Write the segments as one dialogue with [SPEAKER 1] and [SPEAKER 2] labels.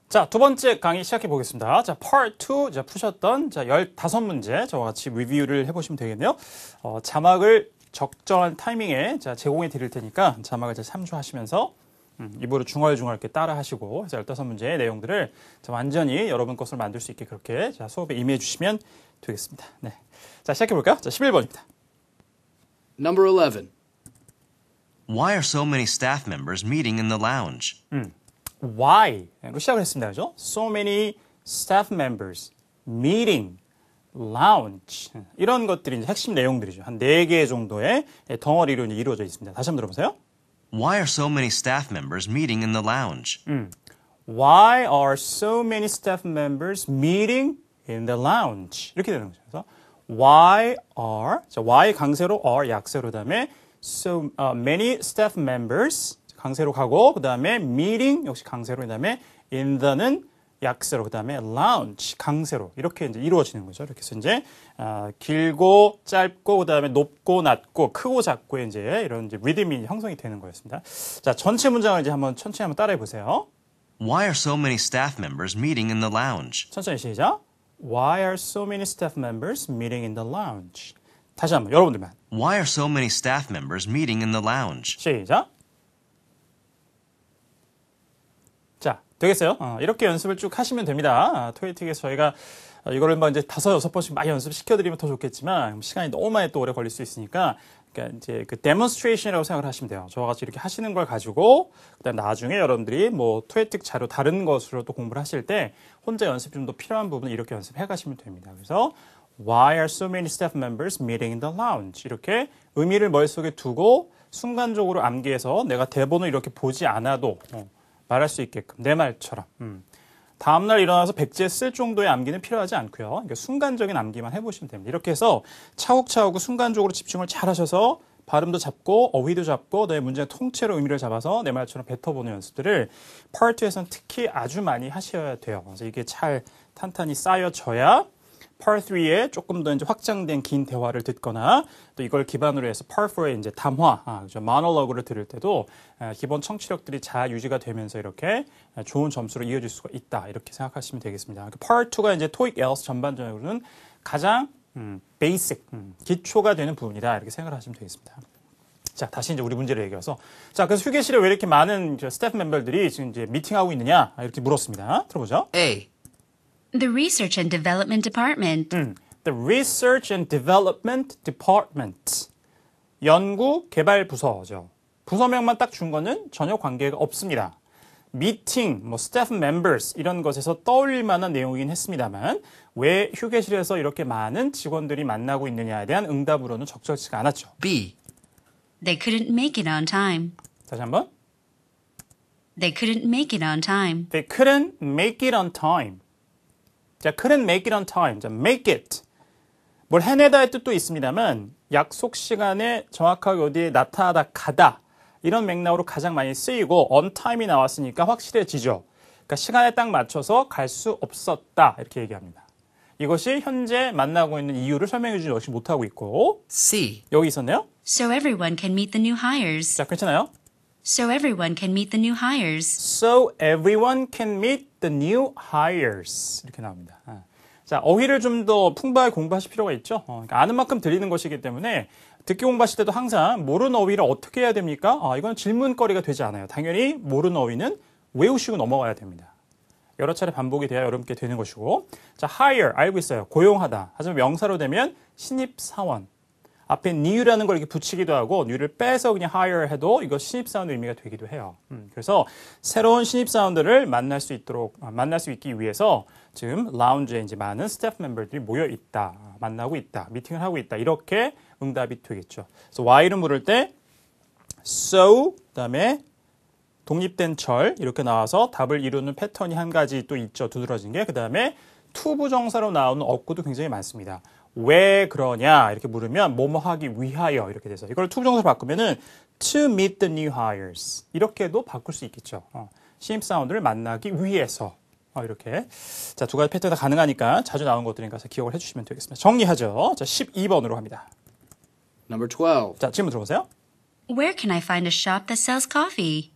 [SPEAKER 1] 자, 두 번째 강의 시작해 보겠습니다. 자, Part 2, 자, 푸셨던, 자, 15문제, 저와 같이 리뷰를 해보시면 되겠네요. 자막을 적절한 타이밍에, 자, 제공해 드릴 테니까 자막을 잘 참조하시면서, 입으로 중얼중얼 이렇게 따라 하시고, 15문제의 내용들을 자, 완전히 여러분 것을 만들 수 있게 그렇게, 자, 수업에 임해 주시면 되겠습니다. 네. 자, 시작해 볼까요? 자, 11번입니다.
[SPEAKER 2] Number 11.
[SPEAKER 3] Why are so many staff members meeting in the lounge?
[SPEAKER 1] Why로 시작을 했습니다. 그죠? So many staff members meeting, lounge. 이런 것들이 이제 핵심 내용들이죠. 한 4개 정도의 덩어리로 이제 이루어져 있습니다. 다시 한번 들어보세요.
[SPEAKER 3] Why are so many staff members meeting in the lounge?
[SPEAKER 1] Why are so many staff members meeting in the lounge? 이렇게 되는 거죠. 그래서 why are, 자, why 강세로 are 약세로 다음에 so many staff members 강세로 가고 그 다음에 meeting 역시 강세로 그 다음에 in the는 약세로 그 다음에 lounge 강세로 이렇게 이제 이루어지는 거죠. 이렇게 해서 이제 길고 짧고 그 다음에 높고 낮고 크고 작고 이제 이런 이제 리듬이 형성이 되는 거였습니다. 자, 전체 문장을 이제 한번 천천히 한번 따라해 보세요.
[SPEAKER 3] Why are so many staff members meeting in the lounge?
[SPEAKER 1] 천천히 시작. Why are so many staff members meeting in the lounge? 다시 한번 여러분들만.
[SPEAKER 3] Why are so many staff members meeting in the lounge?
[SPEAKER 1] 시작. 자, 되겠어요? 이렇게 연습을 쭉 하시면 됩니다. 토익에서 저희가 이거를 뭐 이제 5-6번씩 많이 연습시켜드리면 더 좋겠지만 시간이 너무 많이 또 오래 걸릴 수 있으니까 그러니까 이제 그 데몬스트레이션이라고 생각을 하시면 돼요. 저와 같이 이렇게 하시는 걸 가지고 그다음 나중에 여러분들이 뭐 토익 자료 다른 것으로 또 공부를 하실 때 혼자 연습 좀 더 필요한 부분은 이렇게 연습해 가시면 됩니다. 그래서 Why are so many staff members meeting in the lounge? 이렇게 의미를 머릿속에 두고 순간적으로 암기해서 내가 대본을 이렇게 보지 않아도 말할 수 있게끔 내 말처럼 다음날 일어나서 백지에 쓸 정도의 암기는 필요하지 않고요. 그러니까 순간적인 암기만 해보시면 됩니다. 이렇게 해서 차곡차곡 순간적으로 집중을 잘 하셔서 발음도 잡고 어휘도 잡고 내 문제의 통째로 의미를 잡아서 내 말처럼 뱉어보는 연습들을 Part 2에서는 특히 아주 많이 하셔야 돼요. 그래서 이게 잘 탄탄히 쌓여져야 Part 3에 조금 더 이제 확장된 긴 대화를 듣거나 또 이걸 기반으로 해서 Part 4의 이제 담화, 모놀로그를 들을 때도 기본 청취력들이 잘 유지가 되면서 이렇게 좋은 점수로 이어질 수가 있다. 이렇게 생각하시면 되겠습니다. Part 2가 이제 TOEIC IELTS 전반적으로는 가장 베이직, 기초가 되는 부분이다. 이렇게 생각을 하시면 되겠습니다. 자, 다시 이제 우리 문제를 얘기해서 자, 그래서 휴게실에 왜 이렇게 많은 스태프 멤버들이 지금 이제 미팅하고 있느냐? 이렇게 물었습니다. 들어보죠.
[SPEAKER 2] A.
[SPEAKER 4] The Research and Development Department.
[SPEAKER 1] The Research and Development Department. 연구 개발 부서죠. 부서명만 딱 준 거는 전혀 관계가 없습니다. 미팅, 뭐 staff members 이런 것에서 떠올릴 만한 내용이긴 했습니다만 왜 휴게실에서 이렇게 많은 직원들이 만나고 있느냐에 대한 응답으로는 적절치가 않았죠.
[SPEAKER 2] B.
[SPEAKER 4] They couldn't make it on time.
[SPEAKER 1] 다시 한번.
[SPEAKER 4] They couldn't make it on time.
[SPEAKER 1] They couldn't make it on time. 자, couldn't make it on time. 자, make it. 뭘 해내다의 뜻도 있습니다만 약속 시간에 정확하게 어디에 나타나다 가다 이런 맥락으로 가장 많이 쓰이고 on time이 나왔으니까 확실해지죠. 그러니까 시간에 딱 맞춰서 갈 수 없었다 이렇게 얘기합니다. 이것이 현재 만나고 있는 이유를 설명해 주지 역시 못하고 있고
[SPEAKER 2] C.
[SPEAKER 1] 여기 있었네요.
[SPEAKER 4] So everyone can meet the new hires.
[SPEAKER 1] 자, 괜찮아요?
[SPEAKER 4] So everyone can meet the new hires.
[SPEAKER 1] So everyone can meet the new hires. 이렇게 나옵니다. 자, 어휘를 좀 더 풍부하게 공부하실 필요가 있죠. 그러니까 아는 만큼 들리는 것이기 때문에 듣기 공부하실 때도 항상 모르는 어휘를 어떻게 해야 됩니까? 이건 질문거리가 되지 않아요. 당연히 모르는 어휘는 외우시고 넘어가야 됩니다. 여러 차례 반복이 돼야 여러분께 되는 것이고 자, hire 알고 있어요. 고용하다. 하지만 명사로 되면 신입사원. 앞에 new라는 걸 이렇게 붙이기도 하고 new를 빼서 그냥 hire 해도 이거 신입사원의 의미가 되기도 해요. 그래서 새로운 신입사원들을 만날 수 있기 위해서 지금 라운지에 이제 많은 스태프 멤버들이 모여 있다, 만나고 있다, 미팅을 하고 있다 이렇게 응답이 되겠죠. 그래서 why를 물을 때 so 그다음에 독립된 철 이렇게 나와서 답을 이루는 패턴이 한 가지 또 있죠. 두드러진 게 그다음에 to 부정사로 나오는 어구도 굉장히 많습니다. 왜 그러냐 이렇게 물으면 뭐뭐 하기 위하여 이렇게 돼서 이걸 to 부정사로 바꾸면은 to meet the new hires 이렇게도 바꿀 수 있겠죠. 신입사원들을 만나기 위해서 이렇게 자, 두 가지 패턴이 다 가능하니까 자주 나오는 것들이니까 기억을 해주시면 되겠습니다. 정리하죠. 자, 12번으로 갑니다.
[SPEAKER 2] Number 12.
[SPEAKER 1] 자, 질문 들어보세요.
[SPEAKER 4] Where can I find a shop that sells coffee?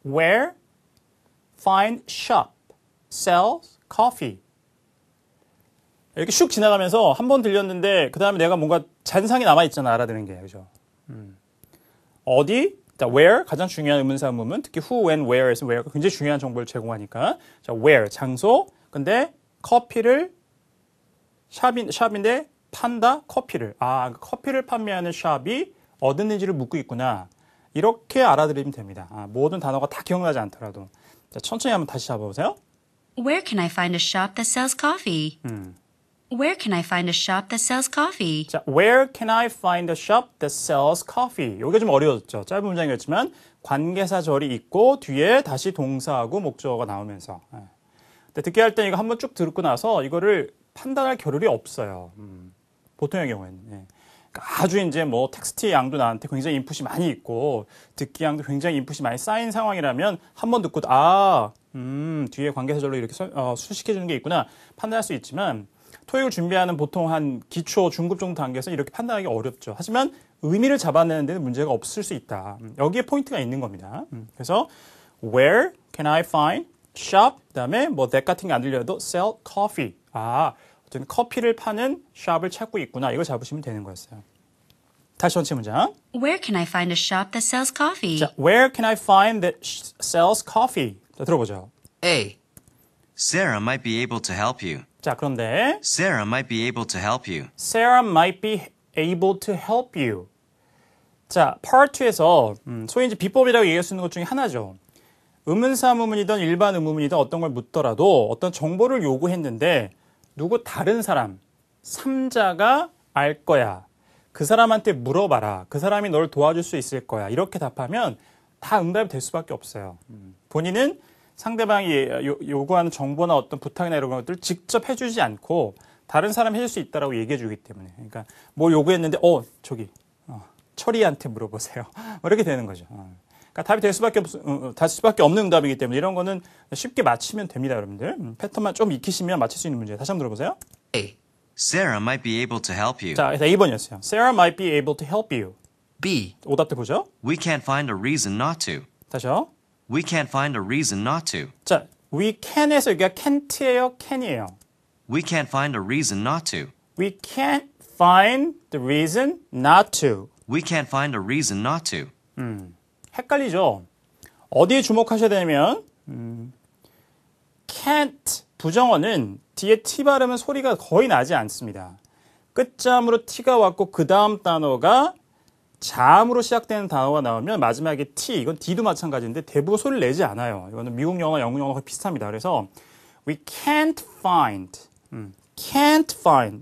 [SPEAKER 1] Where? Find shop. sells coffee. 이렇게 슉 지나가면서 한 번 들렸는데 그 다음에 내가 뭔가 잔상이 남아있잖아. 알아듣는 게. 그죠? 어디? 자, where 가장 중요한 의문사 의문문 특히 who, when, where에서 where가 굉장히 중요한 정보를 제공하니까 자, where 장소 근데 커피를 샵인데 판다 커피를 커피를 판매하는 샵이 어딨는지를 묻고 있구나 이렇게 알아들으면 됩니다. 모든 단어가 다 기억나지 않더라도 자, 천천히 한번 다시 잡아보세요.
[SPEAKER 4] Where can I find a shop that sells coffee? Where can I find a shop that sells coffee?
[SPEAKER 1] 자, where can I find a shop that sells coffee? 여기가 좀 어려웠죠. 짧은 문장이었지만 관계사절이 있고 뒤에 다시 동사하고 목적어가 나오면서 근데 듣기 할 때 이거 한번 쭉 듣고 나서 이거를 판단할 겨를이 없어요. 보통의 경우에는. 그러니까 아주 이제 뭐 텍스트 양도 나한테 굉장히 인풋이 많이 있고 듣기 양도 굉장히 인풋이 많이 쌓인 상황이라면 한 번 듣고 뒤에 관계사절로 이렇게 수식해주는 게 있구나 판단할 수 있지만 토익을 준비하는 보통 한 기초, 중급 정도 단계에서 이렇게 판단하기 어렵죠. 하지만 의미를 잡아내는 데는 문제가 없을 수 있다. 여기에 포인트가 있는 겁니다. 그래서 where can I find shop 그다음에 뭐 that 같은 게 안 들려도 sell coffee. 어쨌든 커피를 파는 샵을 찾고 있구나. 이걸 잡으시면 되는 거였어요. 다시 전체 문장.
[SPEAKER 4] Where can I find a shop that sells coffee?
[SPEAKER 1] 자, where can I find that sells coffee? 자, 들어보죠.
[SPEAKER 2] A.
[SPEAKER 3] Sarah might be able to help you.
[SPEAKER 1] 자, 그런데
[SPEAKER 3] Sarah might be able to help you.
[SPEAKER 1] Sarah might be able to help you. 자, part 2에서 소위 이제 비법이라고 얘기할 수 있는 것 중에 하나죠. 의문사 의문문이든 일반 의문문이든 어떤 걸 묻더라도 어떤 정보를 요구했는데 누구 다른 사람, 3자가 알 거야. 그 사람한테 물어봐라. 그 사람이 널 도와줄 수 있을 거야. 이렇게 답하면 다 응답이 될 수밖에 없어요. 본인은 상대방이 요구하는 정보나 어떤 부탁이나 이런 것들을 직접 해주지 않고 다른 사람이 해줄 수 있다라고 얘기해 주기 때문에 그러니까 뭘 요구했는데 철이한테 물어보세요. 이렇게 되는 거죠. 그러니까 답이 될 수밖에 없는 응답이기 때문에 이런 거는 쉽게 맞히면 됩니다, 여러분들. 패턴만 좀 익히시면 맞힐 수 있는 문제. 다시 한번 들어보세요.
[SPEAKER 2] A.
[SPEAKER 3] Sarah might be able to help you.
[SPEAKER 1] 자, 그래서 2번이었어요. Sarah might be able to help you.
[SPEAKER 2] B.
[SPEAKER 1] 오답들 보죠.
[SPEAKER 3] We can't find a reason not to.
[SPEAKER 1] 다시요.
[SPEAKER 3] We can't find a reason not to.
[SPEAKER 1] 자, we can에서 여기가 can't예요, can이에요.
[SPEAKER 3] We can't find a reason not to.
[SPEAKER 1] We can't find the reason not to.
[SPEAKER 3] We can't find a reason not to.
[SPEAKER 1] 헷갈리죠? 어디에 주목하셔야 되냐면 can't 부정어는 뒤에 t 발음은 소리가 거의 나지 않습니다. 끝자음으로 t가 왔고 그 다음 단어가 자음으로 시작되는 단어가 나오면 마지막에 t, 이건 d도 마찬가지인데 대부분 소리를 내지 않아요. 이거는 미국 영어, 영국 영어가 비슷합니다. 그래서 we can't find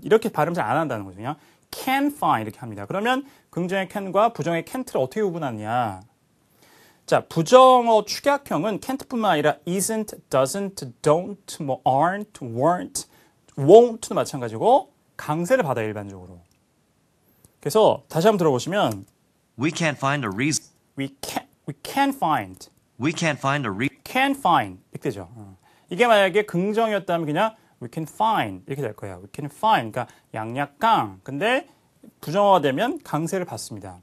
[SPEAKER 1] 이렇게 발음 잘 안 한다는 거죠. 그냥 can find 이렇게 합니다. 그러면 긍정의 can과 부정의 can't를 어떻게 구분하느냐? 자, 부정어 축약형은 can't뿐만 아니라 isn't, doesn't, don't, 뭐 aren't, weren't, won't도 마찬가지고 강세를 받아요, 일반적으로. 그래서 다시 한번 들어보시면
[SPEAKER 3] We can't find a reason.
[SPEAKER 1] we can't find
[SPEAKER 3] Can't find.
[SPEAKER 1] 이렇게 되죠. 이게 만약에 긍정이었다면 그냥 we can find 이렇게 될 거예요. we can find 그러니까 양약강. 근데 부정어가 되면 강세를 받습니다.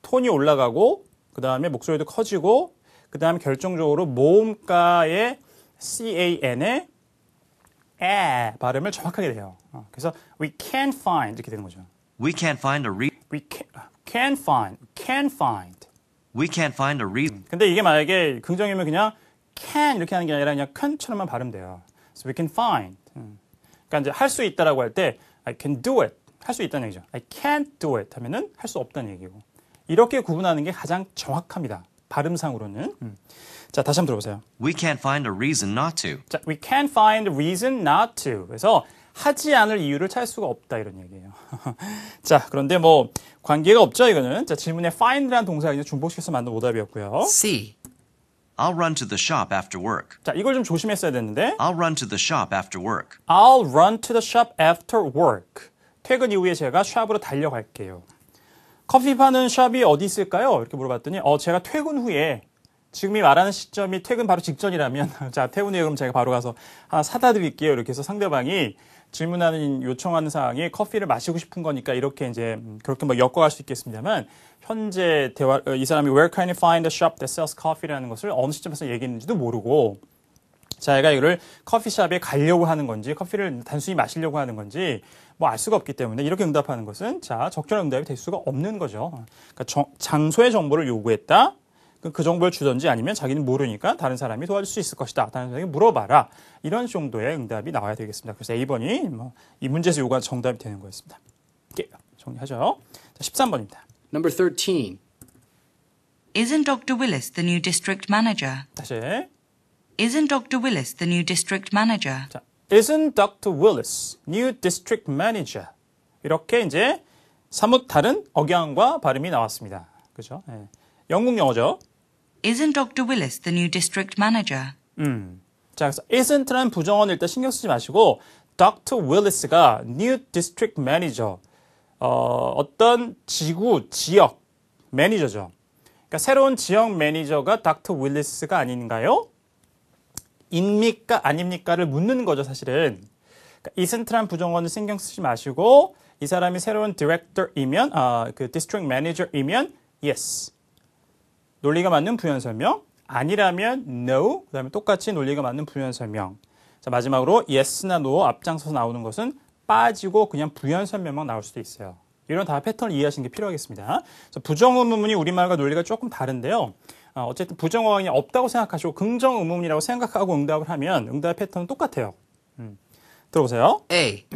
[SPEAKER 1] 톤이 올라가고 그 다음에 목소리도 커지고 그 다음에 결정적으로 모음가의 can의 발음을 정확하게 돼요. 그래서 we can find 이렇게 되는 거죠.
[SPEAKER 3] We can't find a reason.
[SPEAKER 1] we can find.
[SPEAKER 3] We can't find a reason.
[SPEAKER 1] 근데 이게 만약에 긍정이면 그냥 can 이렇게 하는 게 아니라 그냥 can처럼만 발음돼요. So we can find. 그러니까 이제 할 수 있다라고 할 때 I can do it. 할 수 있다는 얘기죠. I can't do it 하면은 할 수 없다는 얘기고. 이렇게 구분하는 게 가장 정확합니다. 발음상으로는. 자, 다시 한번 들어보세요.
[SPEAKER 3] We can't find a reason not to.
[SPEAKER 1] 자, we can't find a reason not to. 그래서 하지 않을 이유를 찾을 수가 없다 이런 얘기예요. 자, 그런데 뭐 관계가 없죠, 이거는. 자, 질문에 find라는 동사가 이제 중복시켜서 만든 오답이었고요.
[SPEAKER 2] C.
[SPEAKER 3] I'll run to the shop after work.
[SPEAKER 1] 자, 이걸 좀 조심했어야 됐는데.
[SPEAKER 3] I'll run to the shop after work.
[SPEAKER 1] I'll run to the shop after work. 퇴근 이후에 제가 샵으로 달려갈게요. 커피 파는 샵이 어디 있을까요? 이렇게 물어봤더니 제가 퇴근 후에 지금 이 말하는 시점이 퇴근 바로 직전이라면 자, 퇴근 후에 그럼 제가 바로 가서 하나 사다 드릴게요. 이렇게 해서 상대방이 질문하는 요청하는 사항이 커피를 마시고 싶은 거니까 이렇게 이제 그렇게 뭐 엮어갈 수 있겠습니다만 현재 이 사람이 where can I find a shop that sells coffee라는 것을 어느 시점에서 얘기했는지도 모르고 자기가 이거를 커피숍에 가려고 하는 건지 커피를 단순히 마시려고 하는 건지 뭐 알 수가 없기 때문에 이렇게 응답하는 것은 자 적절한 응답이 될 수가 없는 거죠. 그러니까 장소의 정보를 요구했다. 그 정보를 주든지 아니면 자기는 모르니까 다른 사람이 도와줄 수 있을 것이다. 다른 사람에게 물어봐라. 이런 정도의 응답이 나와야 되겠습니다. 그래서 A번이 이 문제에서 요구한 정답이 되는 거였습니다. 정리하죠. 자, 13번입니다.
[SPEAKER 2] Number 13.
[SPEAKER 4] Isn't Dr. Willis the new district manager?
[SPEAKER 1] 다시.
[SPEAKER 4] Isn't Dr. Willis the new district manager?
[SPEAKER 1] 자, Isn't Dr. Willis new district manager? 이렇게 이제 사뭇 다른 억양과 발음이 나왔습니다. 그죠? 네. 영국 영어죠.
[SPEAKER 4] Isn't Dr. Willis the new district manager?
[SPEAKER 1] 자, 그래서 isn't라는 부정어는 일단 신경 쓰지 마시고 Dr. Willis가 new district manager, 어떤 지구, 지역 매니저죠. 그러니까 새로운 지역 매니저가 Dr. Willis가 아닌가요? 입니까 아닙니까를 묻는 거죠, 사실은. 그러니까 isn't라는 부정어는 신경 쓰지 마시고 이 사람이 새로운 디렉터이면, 그 디스트릭트 매니저이면 yes. 논리가 맞는 부연 설명. 아니라면 no. 그다음에 똑같이 논리가 맞는 부연 설명. 자, 마지막으로 yes나 no 앞장서서 나오는 것은 빠지고 그냥 부연 설명만 나올 수도 있어요. 이런 다 패턴을 이해하시는 게 필요하겠습니다. 그래서 부정 의문문이 우리말과 논리가 조금 다른데요. 어쨌든 부정 어원이 없다고 생각하시고 긍정 의문문이라고 생각하고 응답을 하면 응답의 패턴은 똑같아요. 들어보세요.
[SPEAKER 2] A.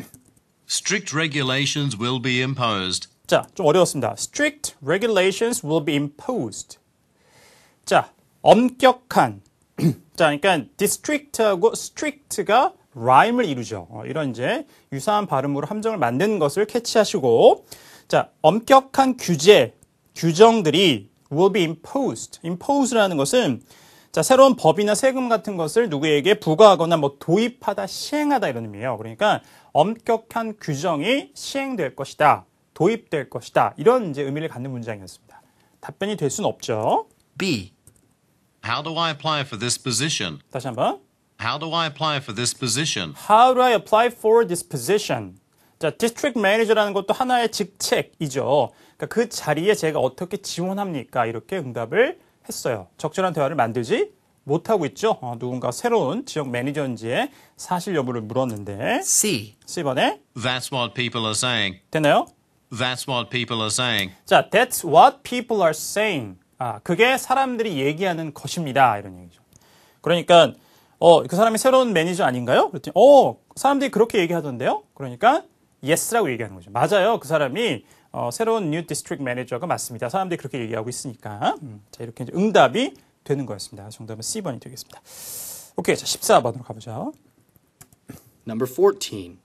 [SPEAKER 3] Strict regulations will be imposed.
[SPEAKER 1] 자, 좀 어려웠습니다. Strict regulations will be imposed. 자, 엄격한. 자, 그러니까 district하고 strict가 rhyme을 이루죠. 이런 이제 유사한 발음으로 함정을 만드는 것을 캐치하시고, 자, 엄격한 규제, 규정들이 will be imposed. impose라는 것은 자, 새로운 법이나 세금 같은 것을 누구에게 부과하거나 뭐 도입하다, 시행하다 이런 의미예요. 그러니까 엄격한 규정이 시행될 것이다, 도입될 것이다 이런 이제 의미를 갖는 문장이었습니다. 답변이 될 수는 없죠.
[SPEAKER 2] B.
[SPEAKER 3] How do I apply for this position?
[SPEAKER 1] 다시 한번.
[SPEAKER 3] How do I apply for this position?
[SPEAKER 1] How do I apply for this position? 자, district manager라는 것도 하나의 직책이죠. 그러니까 그 자리에 제가 어떻게 지원합니까? 이렇게 응답을 했어요. 적절한 대화를 만들지 못하고 있죠. 누군가 새로운 지역 매니저인지의 사실 여부를 물었는데.
[SPEAKER 2] C.
[SPEAKER 1] C번에
[SPEAKER 3] That's what people are saying.
[SPEAKER 1] 됐나요?
[SPEAKER 3] That's what people are saying.
[SPEAKER 1] 자, that's what people are saying. 그게 사람들이 얘기하는 것입니다. 이런 얘기죠. 그러니까 그 사람이 새로운 매니저 아닌가요? 그랬더니 사람들이 그렇게 얘기하던데요? 그러니까 yes라고 얘기하는 거죠. 맞아요. 그 사람이 새로운 new district manager가 맞습니다. 사람들이 그렇게 얘기하고 있으니까. 자, 이렇게 이제 응답이 되는 거였습니다. 정답은 C번이 되겠습니다. 오케이. 자, 14번으로 가보죠.
[SPEAKER 2] Number 14.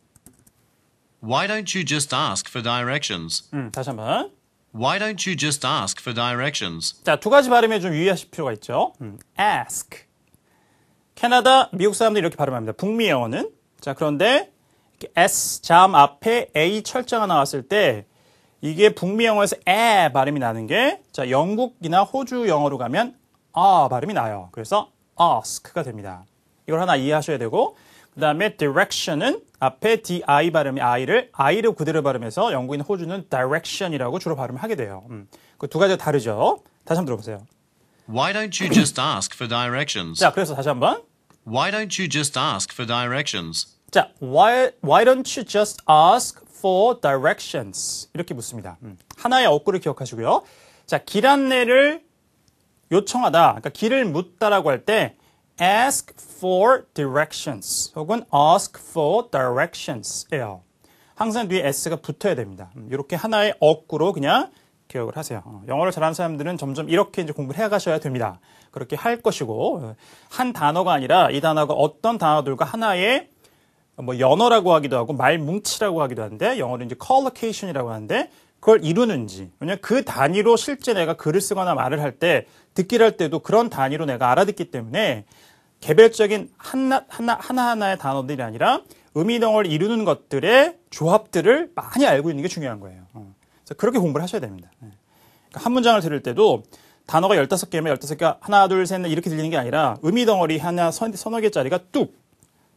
[SPEAKER 3] Why don't you just ask for directions?
[SPEAKER 1] 다시 한번.
[SPEAKER 3] Why don't you just ask for directions?
[SPEAKER 1] 자, 두 가지 발음에 좀 유의하실 필요가 있죠. ask. 캐나다, 미국 사람들이 이렇게 발음합니다. 북미 영어는. 자, 그런데 이렇게 S 자음 앞에 A 철자가 나왔을 때 이게 북미 영어에서 에 발음이 나는 게 자, 영국이나 호주 영어로 가면 발음이 나요. 그래서 ask가 됩니다. 이걸 하나 이해하셔야 되고 그 다음에 direction은 앞에 DI 발음이 I를 그대로 발음해서 영국이나 호주는 direction이라고 주로 발음을 하게 돼요. 그 두 가지가 다르죠. 다시 한번 들어보세요.
[SPEAKER 3] Why don't you just ask for directions?
[SPEAKER 1] 자, 그래서 다시 한번.
[SPEAKER 3] Why don't you just ask for directions?
[SPEAKER 1] 자, why don't you just ask for directions? 이렇게 묻습니다. 하나의 어구를 기억하시고요. 자, 길 안내를 요청하다, 그러니까 길을 묻다라고 할 때 ask for directions 혹은 ask for directions예요. 항상 뒤에 s가 붙어야 됩니다. 이렇게 하나의 어구로 그냥 기억을 하세요. 영어를 잘하는 사람들은 점점 이렇게 이제 공부를 해가셔야 됩니다. 그렇게 할 것이고 한 단어가 아니라 이 단어가 어떤 단어들과 하나의 뭐 연어라고 하기도 하고 말뭉치라고 하기도 하는데 영어로 이제 collocation이라고 하는데 그걸 이루는지 왜냐면 그 단위로 실제 내가 글을 쓰거나 말을 할 때 듣기를 할 때도 그런 단위로 내가 알아듣기 때문에 개별적인 하나하나의 단어들이 아니라 의미 덩어리를 이루는 것들의 조합들을 많이 알고 있는 게 중요한 거예요. 그래서 그렇게 공부를 하셔야 됩니다. 그러니까 한 문장을 들을 때도 단어가 15개면 15개가 하나, 둘, 셋, 넷 이렇게 들리는 게 아니라 의미 덩어리 하나, 서너 개짜리가 뚝,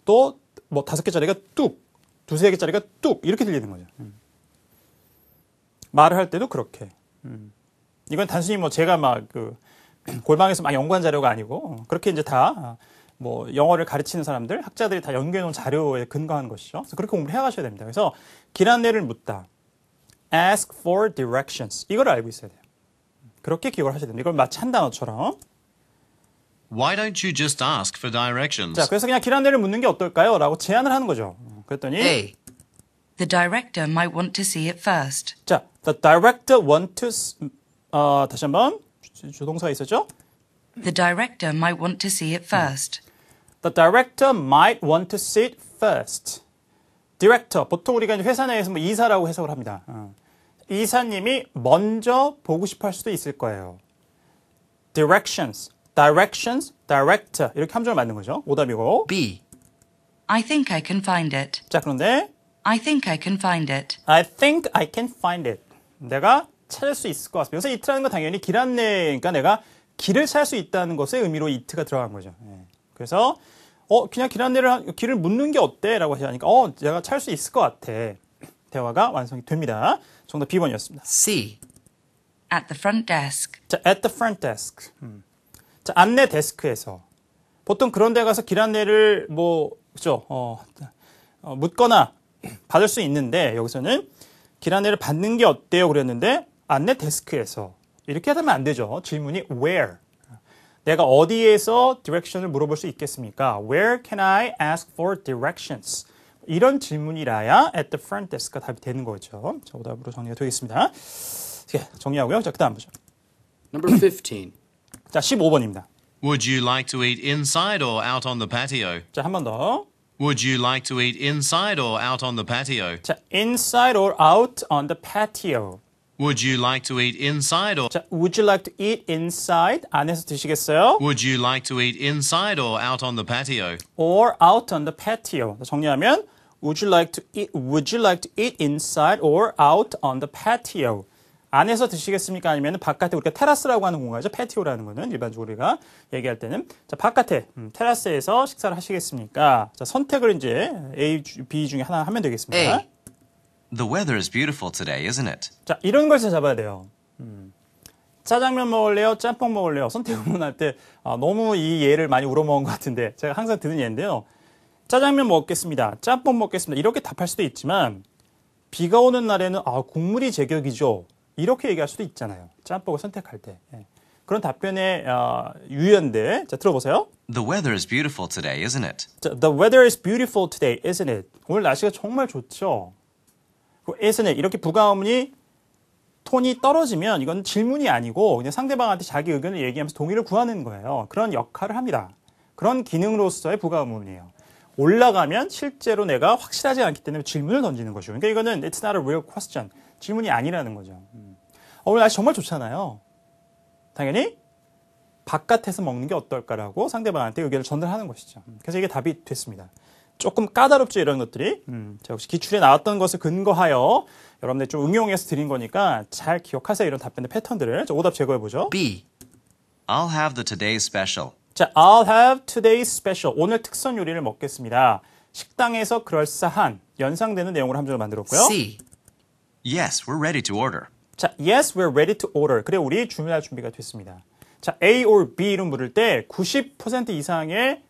[SPEAKER 1] 또 뭐 5개짜리가 뚝, 2-3개짜리가 뚝 이렇게 들리는 거죠. 말을 할 때도 그렇게. 이건 단순히 뭐 제가 막 골방에서 막 연구한 자료가 아니고 그렇게 이제 다 뭐 영어를 가르치는 사람들, 학자들이 다 연구해 놓은 자료에 근거한 것이죠. 그래서 그렇게 공부를 해가셔야 됩니다. 그래서 길 안내를 묻다. ask for directions. 이걸 알고 있어야 돼요. 그렇게 기억을 하셔야 됩니다. 이걸 마치 한 단어처럼.
[SPEAKER 3] Why don't you just ask for directions?
[SPEAKER 1] 자, 그래서 그냥 길 안내를 묻는 게 어떨까요? 라고 제안을 하는 거죠. 그랬더니
[SPEAKER 5] A. The director might want to see it first.
[SPEAKER 1] 자, the director want to 다시 한번 주동사가 있었죠?
[SPEAKER 5] The director might want to see it first.
[SPEAKER 1] The director might want to see it first. Director, 보통 우리가 이제 회사 내에서 뭐 이사라고 해석을 합니다. 이사님이 먼저 보고 싶어 할 수도 있을 거예요. Directions, director 이렇게 함정을 만든 거죠. 오답이고.
[SPEAKER 5] B. I think I can find it.
[SPEAKER 1] 자, 그런데
[SPEAKER 5] I think I can find it.
[SPEAKER 1] I think I can find it. 내가 찾을 수 있을 것 같습니다. 여기서 it라는 건 당연히 길 안내, 그러니까 내가 길을 찾을 수 있다는 것의 의미로 it가 들어간 거죠. 그래서 그냥 길을 묻는 게 어때? 라고 하시니까 내가 찾을 수 있을 것 같아. 대화가 완성이 됩니다. 정답 B번이었습니다.
[SPEAKER 5] C. At the front desk.
[SPEAKER 1] 자, at the front desk. 자, 안내 데스크에서. 보통 그런 데 가서 길 안내를 그죠? 묻거나 받을 수 있는데, 여기서는 길 안내를 받는 게 어때요? 그랬는데, 안내 데스크에서. 이렇게 하면 안 되죠. 질문이 where. 내가 어디에서 direction을 물어볼 수 있겠습니까? Where can I ask for directions? 이런 질문이라야 at the front desk가 답이 되는 거죠. 자, 오답으로 정리가 되겠습니다. 정리하고요. 자, 그 다음 보죠.
[SPEAKER 2] Number 15.
[SPEAKER 1] 자, 15번입니다.
[SPEAKER 3] Would you like to eat inside or out on the patio?
[SPEAKER 1] 자, 한 번 더.
[SPEAKER 3] Would you like to eat inside or out on the patio?
[SPEAKER 1] 자, inside or out on the patio.
[SPEAKER 3] Would you like to eat inside or
[SPEAKER 1] 자, would you like to eat inside? 안에서 드시겠어요?
[SPEAKER 3] Would you like to eat inside or out on the patio?
[SPEAKER 1] Or out on the patio. 정리하면 would you like to eat inside or out on the patio? 안에서 드시겠습니까? 아니면 바깥에 우리가 테라스라고 하는 공간이죠. 패티오라는 거는 일반적으로 우리가 얘기할 때는 자, 바깥에 테라스에서 식사를 하시겠습니까? 자, 선택을 이제 A, B 중에 하나 하면 되겠습니다.
[SPEAKER 5] A.
[SPEAKER 3] The weather is beautiful today, isn't it?
[SPEAKER 1] 자, 이런 걸 잡아야 돼요. 짜장면 먹을래요? 짬뽕 먹을래요? 선택을 할 때 너무 이 예를 많이 우러먹은 것 같은데 제가 항상 드는 예인데요. 짜장면 먹겠습니다. 짬뽕 먹겠습니다. 이렇게 답할 수도 있지만 비가 오는 날에는 국물이 제격이죠. 이렇게 얘기할 수도 있잖아요. 짬뽕을 선택할 때. 그런 답변의 유연데 자, 들어보세요.
[SPEAKER 3] The weather is beautiful today, isn't it?
[SPEAKER 1] 자, The weather is beautiful today, isn't it? 오늘 날씨가 정말 좋죠. isn't it? 이렇게 부가어문이 톤이 떨어지면 이건 질문이 아니고 그냥 상대방한테 자기 의견을 얘기하면서 동의를 구하는 거예요. 그런 역할을 합니다. 그런 기능으로서의 부가어문이에요. 올라가면 실제로 내가 확실하지 않기 때문에 질문을 던지는 것이죠. 그러니까 이거는 it's not a real question. 질문이 아니라는 거죠. 오늘 날씨 정말 좋잖아요. 당연히 바깥에서 먹는 게 어떨까라고 상대방한테 의견을 전달하는 것이죠. 그래서 이게 답이 됐습니다. 조금 까다롭죠, 이런 것들이. 자, 혹시 기출에 나왔던 것을 근거하여 여러분들 좀 응용해서 드린 거니까 잘 기억하세요. 이런 답변의 패턴들을. 자, 오답 제거해보죠.
[SPEAKER 5] B.
[SPEAKER 3] I'll have the today's special.
[SPEAKER 1] 자, I'll have today's special. 오늘 특선 요리를 먹겠습니다. 식당에서 그럴싸한, 연상되는 내용으로 함정을 만들었고요.
[SPEAKER 5] C.
[SPEAKER 3] Yes, we're ready to order.
[SPEAKER 1] 자, yes, we're ready to order. 그래, 우리 주문할 준비가 됐습니다. 자, A or B를 물을 때 90% 이상의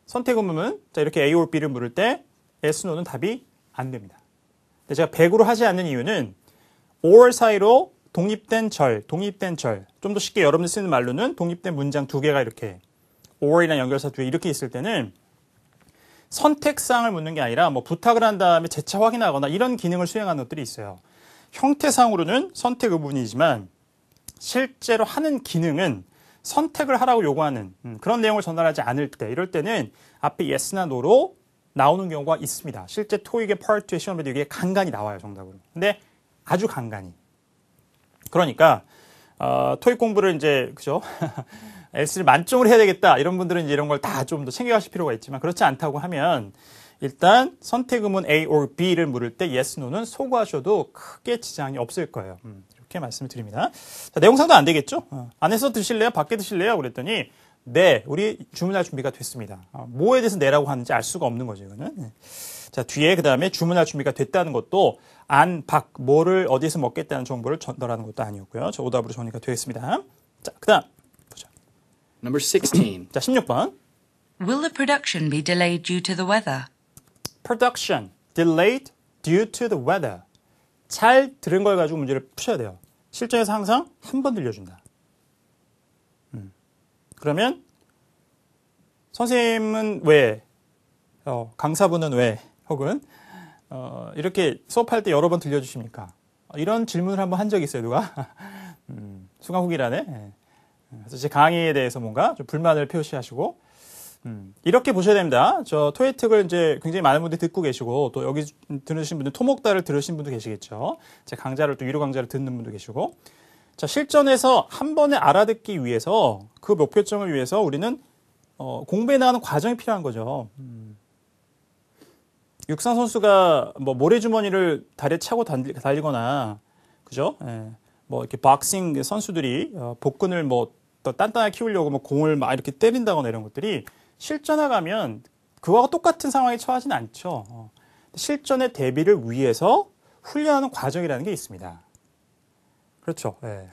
[SPEAKER 1] 선택 의문은 자, 이렇게 A or B를 물을 때 yes, no는 답이 안 됩니다. 근데 제가 100으로 하지 않는 이유는 or 사이로 독립된 절. 좀 더 쉽게 여러분들 쓰는 말로는 독립된 문장 두 개가 이렇게 or이나 연결사 두 개 이렇게 있을 때는 선택사항을 묻는 게 아니라 뭐 부탁을 한 다음에 재차 확인하거나 이런 기능을 수행하는 것들이 있어요. 형태상으로는 선택 의문이지만 실제로 하는 기능은 선택을 하라고 요구하는 그런 내용을 전달하지 않을 때 이럴 때는 앞에 yes나 no로 나오는 경우가 있습니다. 실제 토익의 Part 2의 시험에도 이게 간간히 나와요, 정답으로. 근데 아주 간간히. 그러니까 토익 공부를 이제 그죠? S를 만점으로 해야 되겠다. 이런 분들은 이제 이런 걸 다 좀 더 챙겨가실 필요가 있지만 그렇지 않다고 하면 일단 선택 의문 A or B를 물을 때 yes, no는 소구하셔도 크게 지장이 없을 거예요. 이렇게 말씀을 드립니다. 자, 내용상도 안 되겠죠? 안에서 드실래요? 밖에 드실래요? 그랬더니 네, 우리 주문할 준비가 됐습니다. 뭐에 대해서 네라고 하는지 알 수가 없는 거죠, 이거는. 자, 뒤에 그 다음에 주문할 준비가 됐다는 것도 안, 밖, 뭐를 어디에서 먹겠다는 정보를 전달하는 것도 아니었고요. 자, 오답으로 정리가 되겠습니다. 자, 그 다음 보죠.
[SPEAKER 2] Number 16.
[SPEAKER 1] 자, 16번.
[SPEAKER 5] Will the production be delayed due to the weather?
[SPEAKER 1] Production delayed due to the weather. 잘 들은 걸 가지고 문제를 푸셔야 돼요. 실전에서 항상 한 번 들려준다. 그러면 선생님은 왜, 강사분은 왜, 혹은 이렇게 수업할 때 여러 번 들려주십니까? 이런 질문을 한번 한 적이 있어요, 누가? 수강후기란에. 예. 그래서 제 강의에 대해서 뭔가 좀 불만을 표시하시고, 이렇게 보셔야 됩니다. 저 토익을 이제 굉장히 많은 분들이 듣고 계시고, 또 여기 들으신 분들, 토목다를 들으신 분도 계시겠죠. 제 강좌를 또 유료 강좌를 듣는 분도 계시고. 자, 실전에서 한 번에 알아듣기 위해서, 그 목표점을 위해서 우리는 공부해 나가는 과정이 필요한 거죠. 육상 선수가 뭐 모래주머니를 다리에 차고 달리거나, 그죠? 예. 뭐 이렇게 박싱 선수들이 복근을 뭐 더 단단하게 키우려고 뭐 공을 막 이렇게 때린다거나 이런 것들이 실전 나가면 그와 똑같은 상황에 처하진 않죠. 실전의 대비를 위해서 훈련하는 과정이라는 게 있습니다. 그렇죠. 예.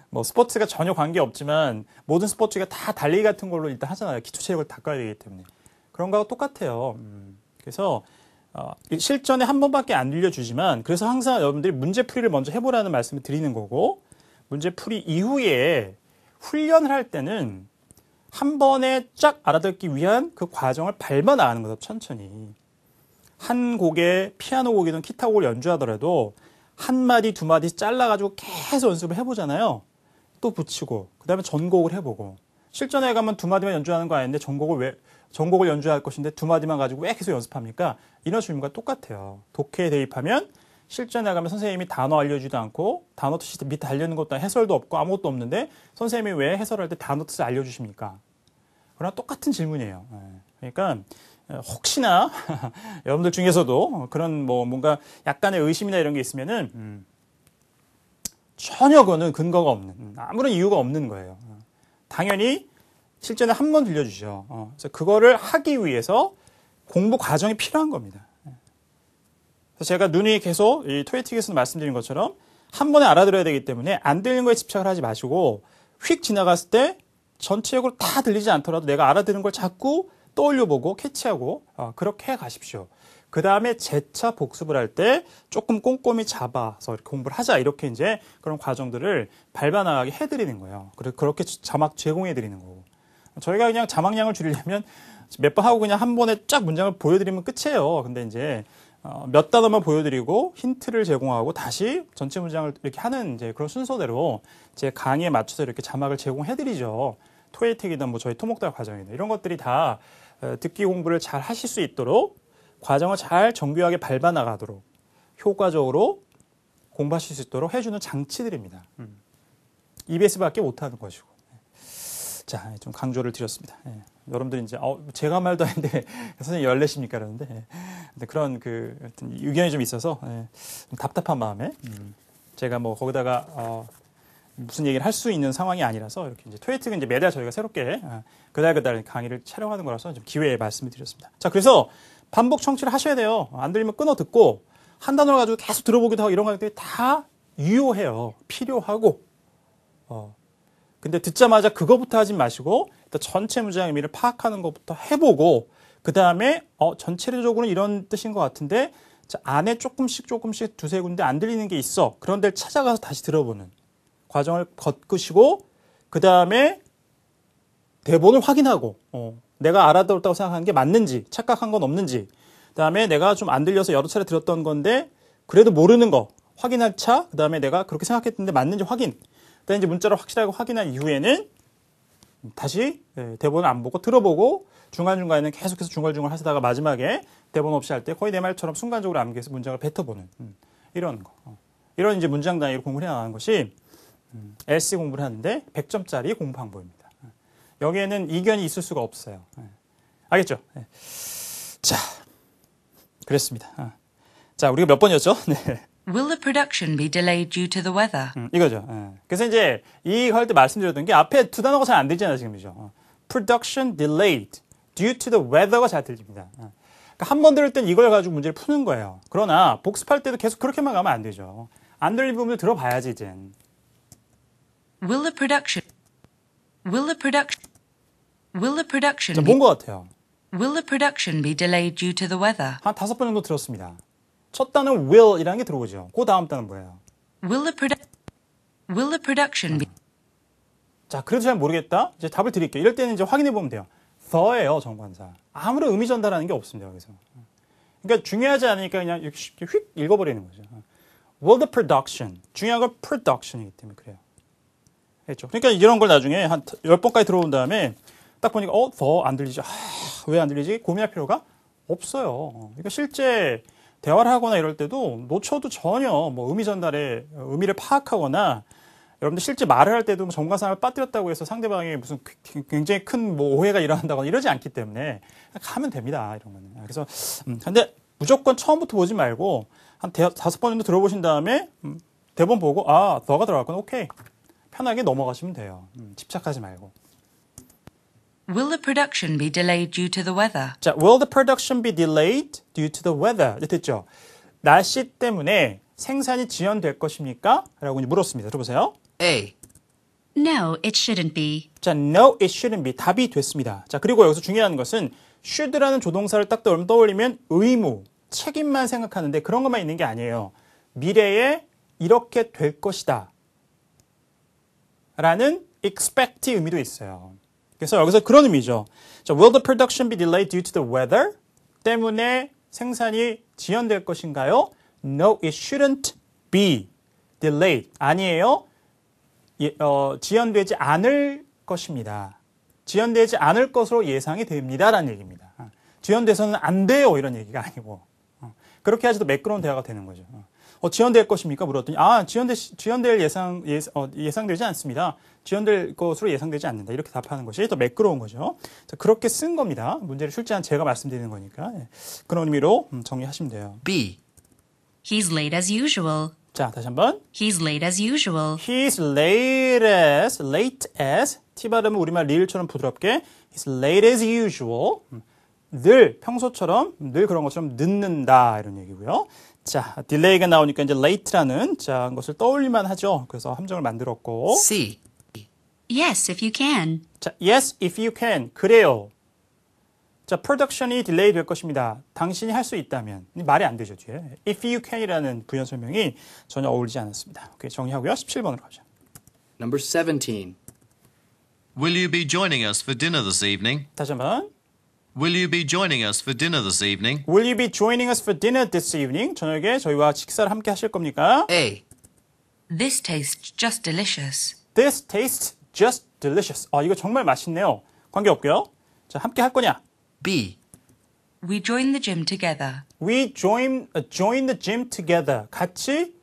[SPEAKER 1] 뭐 스포츠가 전혀 관계 없지만 모든 스포츠가 다 달리기 같은 걸로 일단 하잖아요. 기초 체력을 닦아야 되기 때문에. 그런 거하고 똑같아요. 그래서 실전에 한 번밖에 안 들려주지만 그래서 항상 여러분들이 문제풀이를 먼저 해보라는 말씀을 드리는 거고 문제풀이 이후에 훈련을 할 때는 한 번에 쫙 알아듣기 위한 그 과정을 밟아 나가는 거죠. 천천히. 한 곡에 피아노 곡이든 기타 곡을 연주하더라도 한 마디 두 마디 잘라가지고 계속 연습을 해보잖아요. 또 붙이고 그 다음에 전곡을 해보고 실전에 가면 두 마디만 연주하는 거 아닌데 전곡을 연주할 것인데 두 마디만 가지고 왜 계속 연습합니까? 이런 질문과 똑같아요. 독해에 대입하면 실전에 가면 선생님이 단어 알려주지도 않고 단어 뜻이 밑에 달려있는 것도 해설도 없고 아무것도 없는데 선생님이 왜 해설할 때 단어 뜻을 알려주십니까? 그러나 똑같은 질문이에요. 그러니까 혹시나 여러분들 중에서도 그런 뭐 뭔가 약간의 의심이나 이런 게 있으면은 전혀 그거는 근거가 없는 아무런 이유가 없는 거예요. 당연히 실전에 한 번 들려주죠. 그래서 그거를 하기 위해서 공부 과정이 필요한 겁니다. 그래서 제가 눈이 계속 이 토익에서 말씀드린 것처럼 한 번에 알아들어야 되기 때문에 안 들리는 거에 집착을 하지 마시고 휙 지나갔을 때 전체적으로 다 들리지 않더라도 내가 알아듣는 걸 자꾸 떠올려보고 캐치하고 그렇게 가십시오. 그 다음에 재차 복습을 할 때 조금 꼼꼼히 잡아서 이렇게 공부를 하자 이렇게 이제 그런 과정들을 밟아나가게 해드리는 거예요. 그렇게 자막 제공해드리는 거고. 저희가 그냥 자막량을 줄이려면 몇 번 하고 그냥 한 번에 쫙 문장을 보여드리면 끝이에요. 근데 이제 몇 단어만 보여드리고 힌트를 제공하고 다시 전체 문장을 이렇게 하는 이제 그런 순서대로 제 강의에 맞춰서 이렇게 자막을 제공해드리죠. 토익이든 뭐 저희 토목달 과정이든 이런 것들이 다 듣기 공부를 잘 하실 수 있도록 과정을 잘 정교하게 밟아나가도록 효과적으로 공부하실 수 있도록 해주는 장치들입니다. EBS밖에 못하는 것이고. 자, 좀 강조를 드렸습니다. 여러분들이 이제 제가 말도 아닌데 선생님 열내십니까? 그러는데 그런 의견이 좀 있어서 좀 답답한 마음에 제가 뭐 거기다가 무슨 얘기를 할 수 있는 상황이 아니라서 이렇게 이제 토익은 이제 매달 저희가 새롭게 그달 강의를 촬영하는 거라서 좀 기회에 말씀을 드렸습니다. 자, 그래서 반복 청취를 하셔야 돼요. 안 들리면 끊어 듣고 한 단어를 가지고 계속 들어보기도 하고 이런 것들이 다 유효해요. 필요하고. 근데 듣자마자 그거부터 하지 마시고 일단 전체 문장의 의미를 파악하는 것부터 해보고 그 다음에 전체적으로는 이런 뜻인 것 같은데 자, 안에 조금씩 두세 군데 안 들리는 게 있어. 그런 데를 찾아가서 다시 들어보는 과정을 거꾸시고 그 다음에 대본을 확인하고 내가 알아들었다고 생각하는 게 맞는지 착각한 건 없는지 그 다음에 내가 좀 안 들려서 여러 차례 들었던 건데 그래도 모르는 거 확인할 차 그 다음에 내가 그렇게 생각했는데 맞는지 확인 그다음에 이제 문자로 확실하게 확인한 이후에는 다시 대본을 안 보고 들어보고 중간중간에는 계속해서 중얼중얼 하시다가 마지막에 대본 없이 할 때 거의 내 말처럼 순간적으로 암기해서 문장을 뱉어보는 이런 거. 이런 이제 문장 단위로 공부를 해나가는 것이 LC 공부를 하는데 100점짜리 공부 방법입니다. 여기에는 이견이 있을 수가 없어요. 알겠죠? 자, 그랬습니다. 자, 우리가 몇 번이었죠? 네.
[SPEAKER 5] Will the production be delayed due to the weather?
[SPEAKER 1] 이거죠. 그래서 이제 이거 할 때 말씀드렸던 게 앞에 두 단어가 잘 안 들리잖아요, 지금이죠. Production delayed due to the weather가 잘 들립니다. 그러니까 한 번 들을 땐 이걸 가지고 문제를 푸는 거예요. 그러나 복습할 때도 계속 그렇게만 가면 안 되죠. 안 들린 부분을 들어봐야지, 이젠.
[SPEAKER 5] Will the production Will the production
[SPEAKER 1] 뭔 것 같아요?
[SPEAKER 5] Will the production be delayed due to the weather?
[SPEAKER 1] 한 5번 정도 들었습니다. 첫 단어는 will이라는 게 들어오죠. 그 다음 단어는 뭐예요?
[SPEAKER 5] Will the production be
[SPEAKER 1] 자, 그래도 잘 모르겠다? 이제 답을 드릴게요. 이럴 때는 이제 확인해 보면 돼요. the예요, 정관사. 아무런 의미 전달하는 게 없습니다, 여기서. 그러니까 중요하지 않으니까 그냥 이렇게 쉽게 휙 읽어버리는 거죠. Will the production. 중요한 건 production이기 때문에 그래요. 했죠. 그러니까 이런 걸 나중에 한 10번까지 들어온 다음에 딱 보니까 더 안 들리지. 왜 안 들리지? 고민할 필요가 없어요. 그러니까 실제 대화를 하거나 이럴 때도 놓쳐도 전혀 뭐 의미 전달에 의미를 파악하거나 여러분들 실제 말을 할 때도 정관사를 빠뜨렸다고 해서 상대방이 무슨 굉장히 큰 뭐 오해가 일어난다거나 이러지 않기 때문에 가면 됩니다. 이런 거는. 그래서 근데 무조건 처음부터 보지 말고 한 5번 정도 들어보신 다음에 대본 보고 더가 들어갔구나. 오케이. 편하게 넘어가시면 돼요. 집착하지 말고.
[SPEAKER 5] Will the production be delayed due to the weather?
[SPEAKER 1] 자, will the production be delayed due to the weather? 됐죠? 날씨 때문에 생산이 지연될 것입니까? 라고 물었습니다. 들어보세요.
[SPEAKER 2] A.
[SPEAKER 4] No, it shouldn't be.
[SPEAKER 1] 자, no, it shouldn't be. 답이 됐습니다. 자, 그리고 여기서 중요한 것은 should라는 조동사를 딱 떠올리면 의무, 책임만 생각하는데 그런 것만 있는 게 아니에요. 미래에 이렇게 될 것이다. 라는 expect의 의미도 있어요. 그래서 여기서 그런 의미죠. 자, will the production be delayed due to the weather? 때문에 생산이 지연될 것인가요? No, it shouldn't be delayed. 아니에요. 지연되지 않을 것입니다. 지연되지 않을 것으로 예상이 됩니다. 라는 얘기입니다. 지연돼서는 안 돼요. 이런 얘기가 아니고. 그렇게 하지도 매끄러운 대화가 되는 거죠. 지연될 것입니까? 물었더니 지연될 예상되지 않습니다. 지연될 것으로 예상되지 않는다. 이렇게 답하는 것이 더 매끄러운 거죠. 자, 그렇게 쓴 겁니다. 문제를 출제한 제가 말씀드리는 거니까. 그런 의미로 정리하시면 돼요.
[SPEAKER 2] B.
[SPEAKER 4] He's late as usual.
[SPEAKER 1] 자, 다시 한번.
[SPEAKER 4] He's late as usual.
[SPEAKER 1] He's late as T 발음은 우리말 리을처럼 부드럽게 He's late as usual. 늘 평소처럼 늘 그런 것처럼 늦는다 이런 얘기고요. 자, 딜레이가 나오니까 이제 late라는 것을 떠올릴만 하죠. 그래서 함정을 만들었고.
[SPEAKER 2] C.
[SPEAKER 4] Yes, if you can.
[SPEAKER 1] 자, yes, if you can. 그래요. 자, production이 딜레이 될 것입니다. 당신이 할 수 있다면. 말이 안 되죠, 뒤에. If you can이라는 부연 설명이 전혀 어울리지 않았습니다. 오케이, 정리하고요. 17번으로 가죠.
[SPEAKER 2] Number 17.
[SPEAKER 3] Will you be joining us for dinner this evening?
[SPEAKER 1] 다시 한번.
[SPEAKER 3] Will you be joining us for dinner this evening?
[SPEAKER 1] Will you be joining us for dinner this evening? 저녁에 저희와 식사를 함께 하실 겁니까?
[SPEAKER 2] A.
[SPEAKER 5] This tastes just delicious.
[SPEAKER 1] This tastes just delicious. 이거 정말 맛있네요. 관계없고요. 자, 함께 할 거냐?
[SPEAKER 2] B.
[SPEAKER 5] We join the gym together.
[SPEAKER 1] We join the gym together. 같이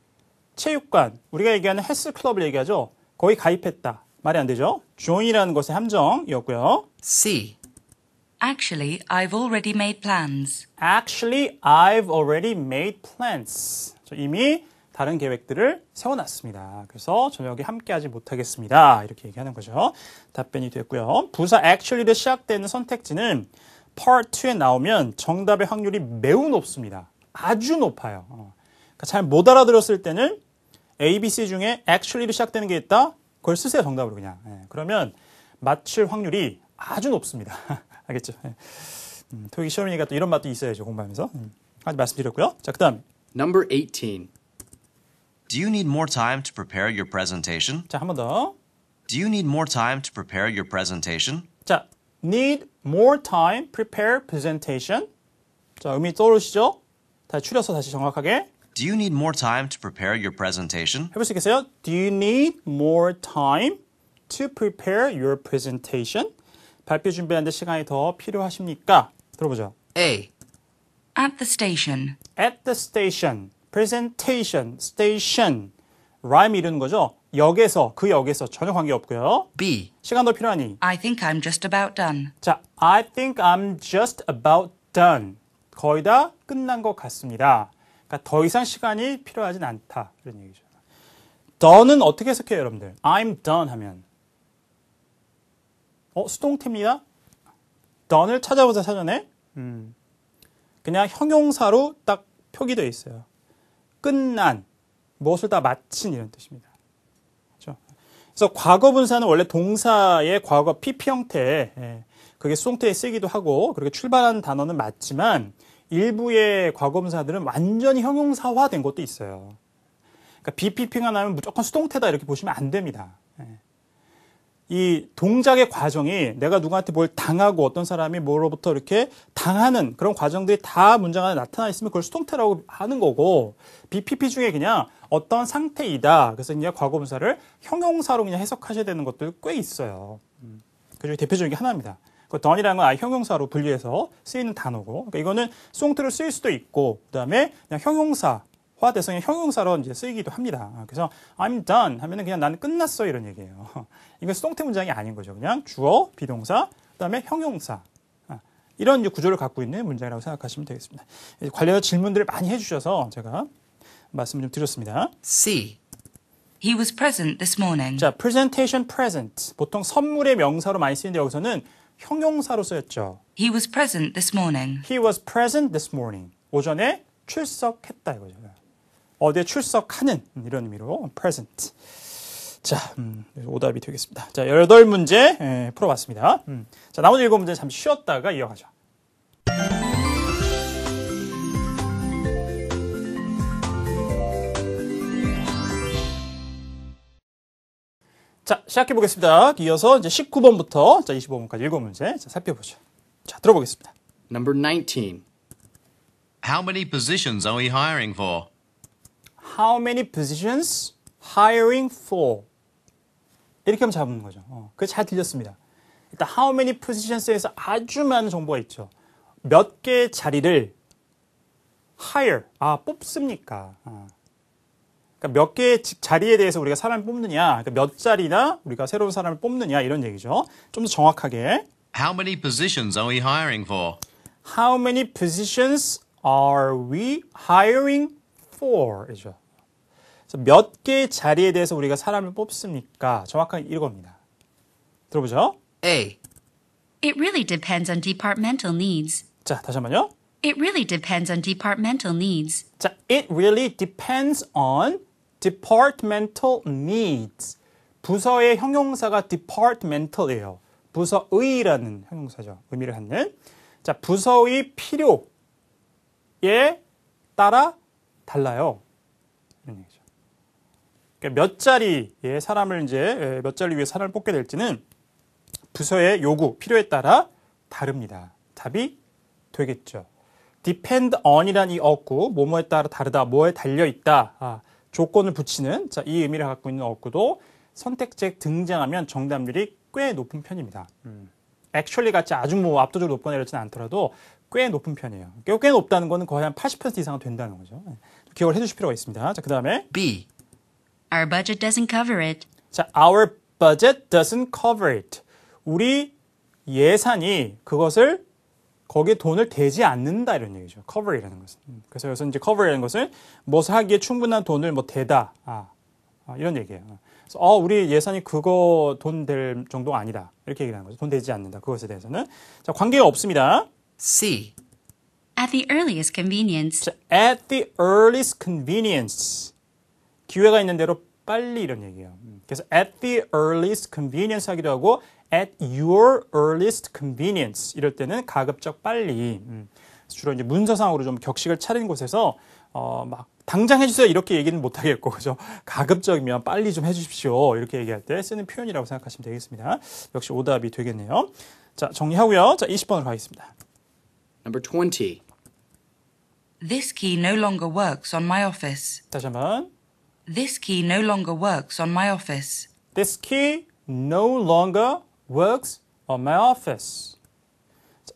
[SPEAKER 1] 체육관, 우리가 얘기하는 헬스클럽을 얘기하죠. 거기 가입했다. 말이 안 되죠. join이라는 것의 함정이었고요.
[SPEAKER 2] C.
[SPEAKER 5] Actually, I've already made plans.
[SPEAKER 1] Actually, I've already made plans. 이미 다른 계획들을 세워놨습니다. 그래서 저녁에 함께하지 못하겠습니다. 이렇게 얘기하는 거죠. 답변이 됐고요. 부사 actually로 시작되는 선택지는 part 2에 나오면 정답의 확률이 매우 높습니다. 아주 높아요. 그러니까 잘 못 알아들었을 때는 A, B, C 중에 actually로 시작되는 게 있다? 그걸 쓰세요, 정답으로 그냥. 그러면 맞출 확률이 아주 높습니다. 알겠죠? 토익 시험이니까 또 이런 맛도 있어야죠, 공부하면서. 아직 말씀드렸고요. 자, 그 다음.
[SPEAKER 2] Number 18.
[SPEAKER 3] Do you need more time to prepare your presentation?
[SPEAKER 1] 자, 한 번 더.
[SPEAKER 3] Do you need more time to prepare your presentation?
[SPEAKER 1] 자, need more time, prepare presentation. 자, 의미 떠오르시죠? 다시 추려서 다시 정확하게.
[SPEAKER 3] Do you need more time to prepare your presentation?
[SPEAKER 1] 해볼 수 있겠어요? Do you need more time to prepare your presentation? 발표 준비하는데 시간이 더 필요하십니까? 들어보죠.
[SPEAKER 2] A.
[SPEAKER 5] At the station.
[SPEAKER 1] At the station, presentation, station. rhyme 이루는 거죠. 역에서, 그 역에서 전혀 관계없고요.
[SPEAKER 2] B.
[SPEAKER 1] 시간 더 필요하니.
[SPEAKER 5] I think I'm just about done.
[SPEAKER 1] 자, I think I'm just about done. 거의 다 끝난 것 같습니다. 그러니까 더 이상 시간이 필요하진 않다. 이런 얘기죠. done은 어떻게 해석해요, 여러분들? I'm done 하면. 수동태입니다. done을 찾아보자, 사전에. 그냥 형용사로 딱 표기되어 있어요. 끝난, 무엇을 다 마친 이런 뜻입니다. 그렇죠? 그래서 과거 분사는 원래 동사의 과거 PP 형태, 그게 수동태에 쓰이기도 하고 그렇게 출발하는 단어는 맞지만 일부의 과거분사들은 완전히 형용사화된 것도 있어요. 그러니까 BPP가 나면 무조건 수동태다 이렇게 보시면 안 됩니다. 이 동작의 과정이 내가 누구한테 뭘 당하고 어떤 사람이 뭐로부터 이렇게 당하는 그런 과정들이 다 문장 안에 나타나 있으면 그걸 수동태라고 하는 거고 BPP 중에 그냥 어떤 상태이다. 그래서 그냥 과거분사를 형용사로 그냥 해석하셔야 되는 것들 꽤 있어요. 그중에 대표적인 게 하나입니다. 그 done이라는 건 아예 형용사로 분리해서 쓰이는 단어고 그러니까 이거는 수동태로 쓰일 수도 있고 그다음에 그냥 형용사 화돼서 그냥 형용사로 이제 쓰이기도 합니다. 그래서 I'm done 하면은 그냥 나는 끝났어 이런 얘기예요. 이건 수동태 문장이 아닌 거죠. 그냥 주어, 비동사, 그다음에 형용사 이런 이제 구조를 갖고 있는 문장이라고 생각하시면 되겠습니다. 관련된 질문들을 많이 해주셔서 제가 말씀 좀 드렸습니다.
[SPEAKER 2] C.
[SPEAKER 5] He was present this morning.
[SPEAKER 1] 자, presentation present 보통 선물의 명사로 많이 쓰이는데 여기서는 형용사로 쓰였죠.
[SPEAKER 5] He was present this morning.
[SPEAKER 1] He was present this morning. 오전에 출석했다 이거죠. 어디에 출석하는 이런 의미로 present. 자, 오답이 되겠습니다. 자, 18문제 풀어봤습니다. 자, 나머지 7문제 잠시 쉬었다가 이어가죠. 자, 시작해 보겠습니다. 이어서 이제 19번부터 25번까지 7문제 살펴보죠. 자, 들어보겠습니다.
[SPEAKER 2] Number 19.
[SPEAKER 3] How many positions are we hiring for?
[SPEAKER 1] How many positions hiring for? 이렇게 하면 잡는 거죠. 그게 잘 들렸습니다. 일단 how many positions에서 아주 많은 정보가 있죠. 몇 개의 자리를 hire, 뽑습니까? 그러니까 몇 개의 자리에 대해서 우리가 사람을 뽑느냐, 그러니까 몇 자리나 우리가 새로운 사람을 뽑느냐 이런 얘기죠. 좀 더 정확하게
[SPEAKER 3] How many positions are we hiring for?
[SPEAKER 1] How many positions are we hiring for? 이죠. 그래서 몇 개의 자리에 대해서 우리가 사람을 뽑습니까? 정확하게 이겁니다. 들어보죠.
[SPEAKER 2] A.
[SPEAKER 4] It really depends on departmental needs.
[SPEAKER 1] 자, 다시 한번요.
[SPEAKER 4] It really depends on departmental needs.
[SPEAKER 1] 자, it really depends on departmental needs. 부서의 형용사가 departmental이에요. 부서의라는 형용사죠. 의미를 갖는. 자, 부서의 필요에 따라 달라요. 이런 얘기죠. 그러니까 몇 자리의 사람을 이제 몇 자리 위에 사람을 뽑게 될지는 부서의 요구, 필요에 따라 다릅니다. 답이 되겠죠. depend on이란 이 어구, 뭐뭐에 따라 다르다, 뭐에 달려있다, 조건을 붙이는 자, 이 의미를 갖고 있는 어구도 선택지에 등장하면 정답률이 꽤 높은 편입니다. actually 같이 아주 뭐 압도적으로 높거나 이렇지는 않더라도 꽤 높은 편이에요. 꽤 높다는 거는 거의 한 80% 이상은 된다는 거죠. 기억을 해주실 필요가 있습니다. 자, 그 다음에
[SPEAKER 2] B.
[SPEAKER 4] Our budget doesn't cover it.
[SPEAKER 1] 자, our budget doesn't cover it. 우리 예산이 그것을 거기에 돈을 대지 않는다 이런 얘기죠. cover이라는 것은. 그래서 여기서 이제 cover이라는 것은 무엇을 하기에 충분한 돈을 뭐 대다 이런 얘기예요. 그래서 우리 예산이 그거 돈 될 정도가 아니다 이렇게 얘기하는 거죠. 돈 대지 않는다 그것에 대해서는. 자, 관계가 없습니다.
[SPEAKER 2] C.
[SPEAKER 4] At the earliest convenience.
[SPEAKER 1] 자, at the earliest convenience. 기회가 있는 대로 빨리 이런 얘기예요. 그래서 at the earliest convenience 하기도 하고 at your earliest convenience 이럴 때는 가급적 빨리. 주로 이제 문서상으로 좀 격식을 차린 곳에서 막 당장 해주세요 이렇게 얘기는 못 하겠고 그죠? 가급적이면 빨리 좀 해주십시오 이렇게 얘기할 때 쓰는 표현이라고 생각하시면 되겠습니다. 역시 오답이 되겠네요. 자, 정리하고요. 자, 20번으로 가겠습니다.
[SPEAKER 2] Number 20.
[SPEAKER 5] This key no longer works on my office.
[SPEAKER 1] 다시 한번.
[SPEAKER 5] This key no longer works on my office.
[SPEAKER 1] This key no longer works on my office.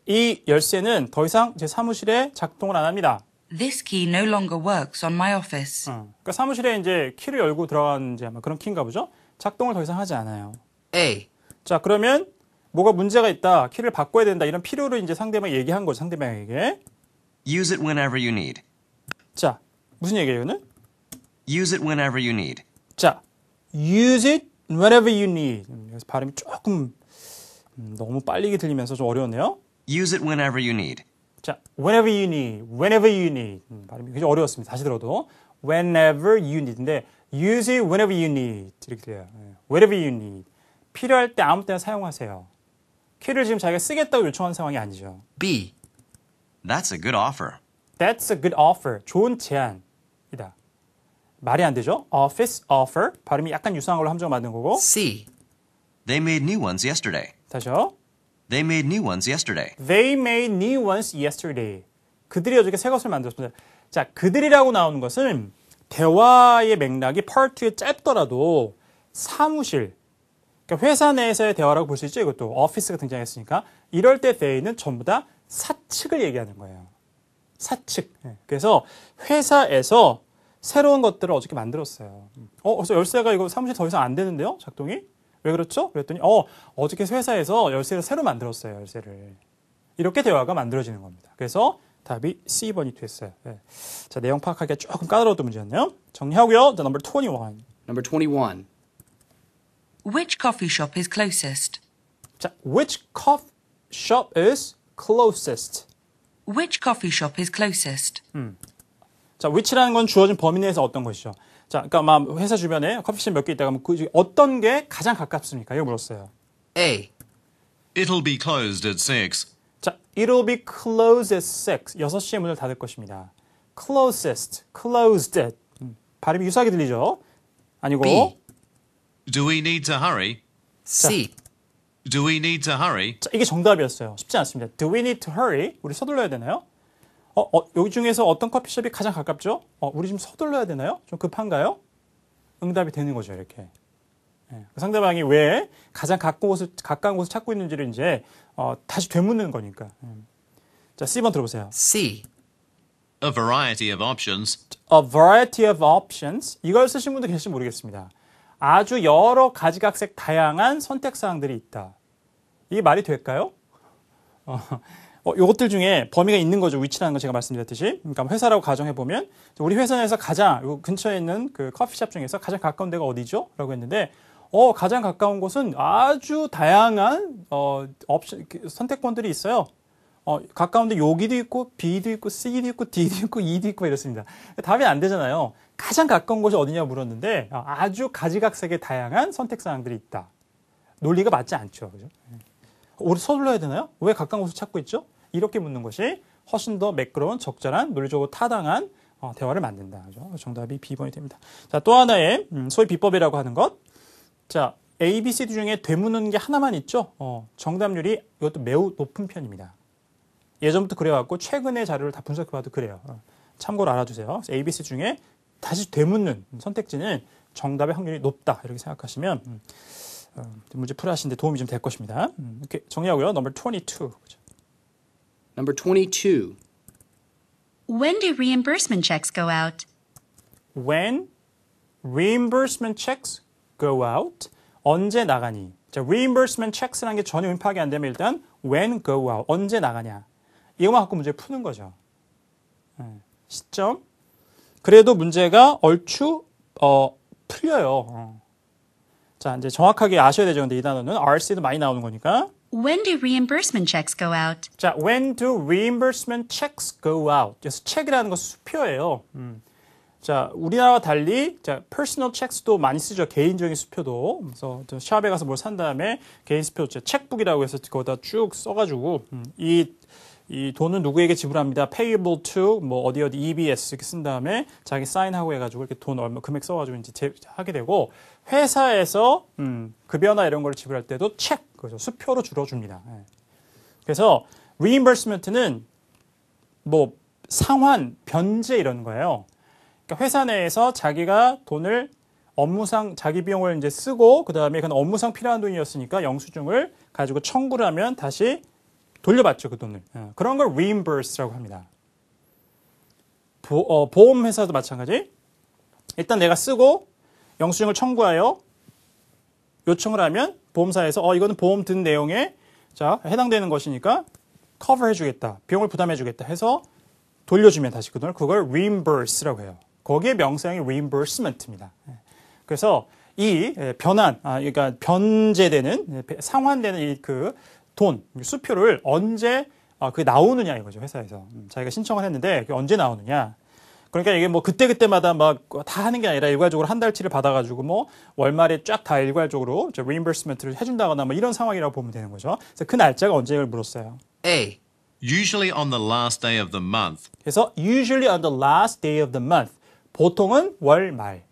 [SPEAKER 1] 이 열쇠는 더 이상 제 사무실에 작동을 안 합니다.
[SPEAKER 5] This key no longer works on my office.
[SPEAKER 1] 그러니까 사무실에 이제 키를 열고 들어가는 이제 아마 그런 키인가 보죠. 작동을 더 이상 하지 않아요.
[SPEAKER 2] A.
[SPEAKER 1] 자, 그러면 뭐가 문제가 있다, 키를 바꿔야 된다 이런 필요를 이제 상대방이 얘기한 거죠. 상대방에게.
[SPEAKER 3] Use it whenever you need.
[SPEAKER 1] 자, 무슨 얘기예요, 이거는?
[SPEAKER 3] Use it whenever you need.
[SPEAKER 1] 자, use it whenever you need. 그래서 발음이 조금 너무 빨리 들리면서 좀 어려웠네요.
[SPEAKER 3] Use it whenever you need.
[SPEAKER 1] 자, whenever you need, whenever you need. 발음이 굉장히 어려웠습니다. 다시 들어도 whenever you need인데 use it whenever you need 이렇게 돼요. whenever you need. 필요할 때 아무 때나 사용하세요. 키를 지금 자기가 쓰겠다고 요청하는 상황이 아니죠.
[SPEAKER 2] B.
[SPEAKER 3] That's a good offer.
[SPEAKER 1] That's a good offer. 좋은 제안이다. 말이 안 되죠? Office, offer. 발음이 약간 유사한 걸로 함정 만든 거고.
[SPEAKER 2] C.
[SPEAKER 3] They made new ones yesterday.
[SPEAKER 1] 다시요.
[SPEAKER 3] They made new ones yesterday.
[SPEAKER 1] They made new ones yesterday. 그들이 어저께 새 것을 만들었습니다. 자, 그들이라고 나오는 것은 대화의 맥락이 part 2에 짧더라도 사무실, 그러니까 회사 내에서의 대화라고 볼 수 있죠. 이것도 오피스가 등장했으니까. 이럴 때 they는 전부 다 사측을 얘기하는 거예요. 사측. 그래서 회사에서 새로운 것들을 어저께 만들었어요. 그래서 열쇠가 이거 사무실 더 이상 안 되는데요? 작동이? 왜 그렇죠? 그랬더니 어저께 회사에서 열쇠를 새로 만들었어요. 열쇠를. 이렇게 대화가 만들어지는 겁니다. 그래서 답이 C번이 됐어요. 자, 내용 파악하기가 조금 까다로웠던 문제였네요. 정리하고요. The number 21.
[SPEAKER 2] Number 21.
[SPEAKER 5] Which coffee shop is closest?
[SPEAKER 1] 자, which coffee shop is closest?
[SPEAKER 5] Which coffee shop is closest?
[SPEAKER 1] 자, which라는 건 주어진 범위 내에서 어떤 것이죠. 자, 그러니까 막 회사 주변에 커피숍 몇 개 있다가 그 중에 어떤 게 가장 가깝습니까? 이거 물었어요.
[SPEAKER 2] A.
[SPEAKER 6] It'll be closed at 6.
[SPEAKER 1] 자, it'll be closed at 6. 6시에 문을 닫을 것입니다. closest, closed at. 발음이 유사하게 들리죠? 아니고.
[SPEAKER 2] B.
[SPEAKER 6] Do we need to hurry?
[SPEAKER 2] C.
[SPEAKER 6] Do we need to hurry?
[SPEAKER 1] 자, 이게 정답이었어요. 쉽지 않습니다. Do we need to hurry? 우리 서둘러야 되나요? 여기 중에서 어떤 커피숍이 가장 가깝죠? 우리 좀 서둘러야 되나요? 좀 급한가요? 응답이 되는 거죠, 이렇게. 상대방이 왜 가장 가까운 곳을 찾고 있는지를 이제 다시 되묻는 거니까. 자, C번 들어보세요.
[SPEAKER 2] C.
[SPEAKER 6] A variety of options.
[SPEAKER 1] A variety of options. 이걸 쓰신 분도 계실지 모르겠습니다. 아주 여러 가지각색 다양한 선택사항들이 있다. 이게 말이 될까요? 요것들 중에 범위가 있는 거죠. 위치라는 거 제가 말씀드렸듯이. 그러니까 회사라고 가정해보면 우리 회사 내에서 가장 요 근처에 있는 그 커피숍 중에서 가장 가까운 데가 어디죠? 라고 했는데 가장 가까운 곳은 아주 다양한 옵션, 선택권들이 있어요. 가까운데 여기도 있고 B도 있고 C도 있고 D도 있고 E도 있고 이렇습니다. 답이 안 되잖아요. 가장 가까운 곳이 어디냐고 물었는데 아주 가지각색의 다양한 선택사항들이 있다. 논리가 맞지 않죠. 그죠? 우리 서둘러야 되나요? 왜 가까운 곳을 찾고 있죠? 이렇게 묻는 것이 훨씬 더 매끄러운 적절한 논리적으로 타당한 대화를 만든다. 그죠? 정답이 B번이 됩니다. 자, 또 하나의 소위 비법이라고 하는 것. 자, A, B, C 중에 되묻는 게 하나만 있죠? 정답률이 이것도 매우 높은 편입니다. 예전부터 그래왔고 최근의 자료를 다 분석해봐도 그래요. 참고로 알아두세요. A, B, C 중에 다시 되묻는 선택지는 정답의 확률이 높다. 이렇게 생각하시면 문제 풀이하시는데 도움이 좀 될 것입니다. 이렇게 정리하고요. Number 22.
[SPEAKER 2] Number 22.
[SPEAKER 4] When do reimbursement checks go out?
[SPEAKER 1] When reimbursement checks go out. 언제 나가니? 자, reimbursement checks라는 게 전혀 파악이 안 되면 일단 when go out. 언제 나가냐. 이것만 갖고 문제 푸는 거죠. 시점. 그래도 문제가 얼추 풀려요. 자, 이제 정확하게 아셔야 되죠. 근데 이 단어는 RC도 많이 나오는 거니까.
[SPEAKER 4] When do reimbursement checks go out?
[SPEAKER 1] 자, when do reimbursement checks go out? 그래서 책이라는 것은 수표예요. 자, 우리나라와 달리 자, personal checks도 많이 쓰죠. 개인적인 수표도. 그래서 샵에 가서 뭘 산 다음에 개인 수표, 책북이라고 해서 그거다 쭉 써가지고 이 돈은 누구에게 지불합니다. payable to 뭐 어디 EBS 이렇게 쓴 다음에 자기 사인하고 해가지고 이렇게 돈 얼마 금액 써가지고 이제 하게 되고 회사에서 급여나 이런 걸 지불할 때도 책 그죠 수표로 주로 줍니다. 그래서 reimbursement는 뭐 상환, 변제 이런 거예요. 그러니까 회사 내에서 자기가 돈을 업무상 자기 비용을 이제 쓰고 그 다음에 그건 업무상 필요한 돈이었으니까 영수증을 가지고 청구를 하면 다시 돌려받죠, 그 돈을. 그런 걸 reimburse라고 합니다. 보험회사도 마찬가지. 일단 내가 쓰고 영수증을 청구하여 요청을 하면 보험사에서 이거는 보험 든 내용에 자 해당되는 것이니까 cover 해주겠다, 비용을 부담해주겠다 해서 돌려주면 다시 그 돈을 그걸 reimburse라고 해요. 거기에 명사형이 reimbursement입니다. 그래서 이 변환, 그러니까 변제되는 상환되는 이 그 돈, 수표를 언제 그 나오느냐 이거죠, 회사에서. 자기가 신청을 했는데 그게 언제 나오느냐. 그러니까 이게 뭐 그때그때마다 막 다 하는 게 아니라 일괄적으로 한 달치를 받아가지고 뭐 월말에 쫙 다 일괄적으로 reimbursement를 해준다거나 뭐 이런 상황이라고 보면 되는 거죠. 그래서 그 날짜가 언제를 물었어요.
[SPEAKER 2] A.
[SPEAKER 6] Usually on the last day of the month.
[SPEAKER 1] 그래서 usually on the last day of the month. 보통은 월말.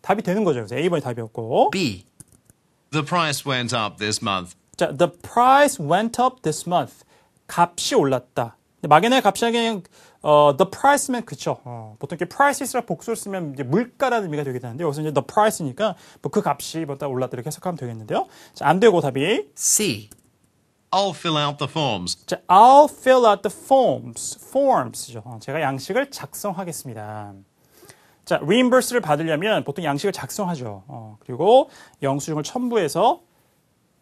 [SPEAKER 1] 답이 되는 거죠. 그래서 A번이 답이었고.
[SPEAKER 2] B.
[SPEAKER 6] The price went up this month.
[SPEAKER 1] 자, the price went up this month. 값이 올랐다. 막연하게 값이 그냥 the price면 그쵸. 보통 이렇게 prices라 복수를 쓰면 이제 물가라는 의미가 되게 되는데 여기서 이제 the price니까 뭐 그 값이 뭐 올랐다 이렇게 해석하면 되겠는데요. 자, 안 되고 답이
[SPEAKER 2] C.
[SPEAKER 6] I'll fill out the forms.
[SPEAKER 1] 자, I'll fill out the forms죠. 제가 양식을 작성하겠습니다. 자, reimburse를 받으려면 보통 양식을 작성하죠. 그리고 영수증을 첨부해서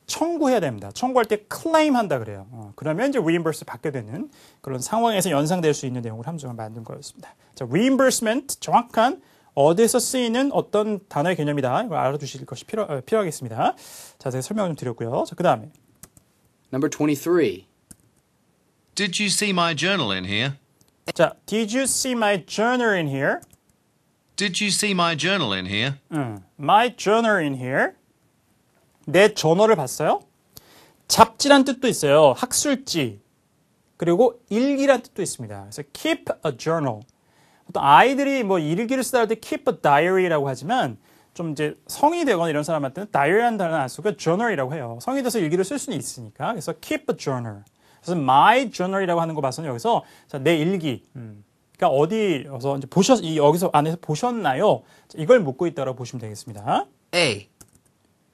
[SPEAKER 1] 청구해야 됩니다. 청구할 때 claim 한다 그래요. 그러면 이제 reimburse 받게 되는 그런 상황에서 연상될 수 있는 내용을 함정을 만든 거였습니다. 자, reimbursement 정확한 어디에서 쓰이는 어떤 단어의 개념이다. 이걸 알아두실 것이 필요하겠습니다. 자세히 설명을 좀 드렸고요. 자, 그 다음에
[SPEAKER 2] Number 23.
[SPEAKER 6] Did you see my journal in here?
[SPEAKER 1] 자, did you see my journal in here?
[SPEAKER 6] Did you see my journal in here?
[SPEAKER 1] My journal in here. 내 저널을 봤어요? 잡지란 뜻도 있어요. 학술지. 그리고 일기란 뜻도 있습니다. 그래서 keep a journal. 보통 아이들이 뭐 일기를 쓰다 할 때 keep a diary라고 하지만 좀 이제 성인이 되거나 이런 사람한테는 diary라는 단어는 안 쓰고 journal이라고 해요. 성인이 돼서 일기를 쓸 수는 있으니까. 그래서 keep a journal. 그래서 my journal이라고 하는 거 봐서는 여기서 자, 내 일기. 그러니까 어디서 이제 여기서 안에서 보셨나요? 자, 이걸 묻고 있다고 보시면 되겠습니다.
[SPEAKER 2] A.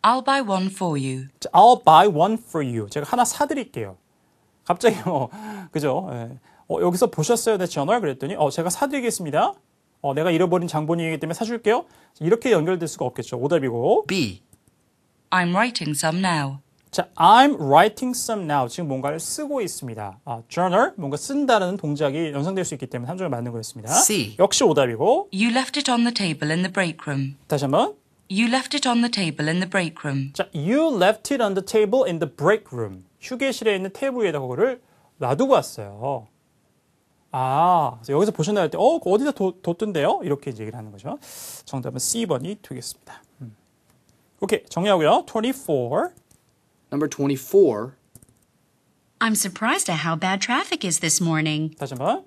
[SPEAKER 5] I'll buy one for you.
[SPEAKER 1] 자, I'll buy one for you. 제가 하나 사드릴게요. 갑자기 그죠? 예. 여기서 보셨어요, 내 저널? 그랬더니 제가 사드리겠습니다. 내가 잃어버린 장본인이기 때문에 사줄게요. 이렇게 연결될 수가 없겠죠. 오답이고.
[SPEAKER 2] B.
[SPEAKER 5] I'm writing some now.
[SPEAKER 1] 자, I'm writing some now. 지금 뭔가를 쓰고 있습니다. journal, 뭔가 쓴다는 동작이 연상될 수 있기 때문에 함정을 만든 거였습니다.
[SPEAKER 2] C.
[SPEAKER 1] 역시 오답이고.
[SPEAKER 5] You left it on the table in the break room.
[SPEAKER 1] 다시 한번.
[SPEAKER 5] You left it on the table in the break room.
[SPEAKER 1] 자, you left it on the table in the break room. 휴게실에 있는 테이블 위에다 그거를 놔두고 왔어요. 그래서 여기서 보셨나 할 때, 어디다 뒀던데요? 이렇게 이제 얘기를 하는 거죠. 정답은 C번이 되겠습니다. 오케이, 정리하고요. 24.
[SPEAKER 2] Number 24.
[SPEAKER 4] I'm surprised at how bad traffic is this morning.
[SPEAKER 1] 다시 한번.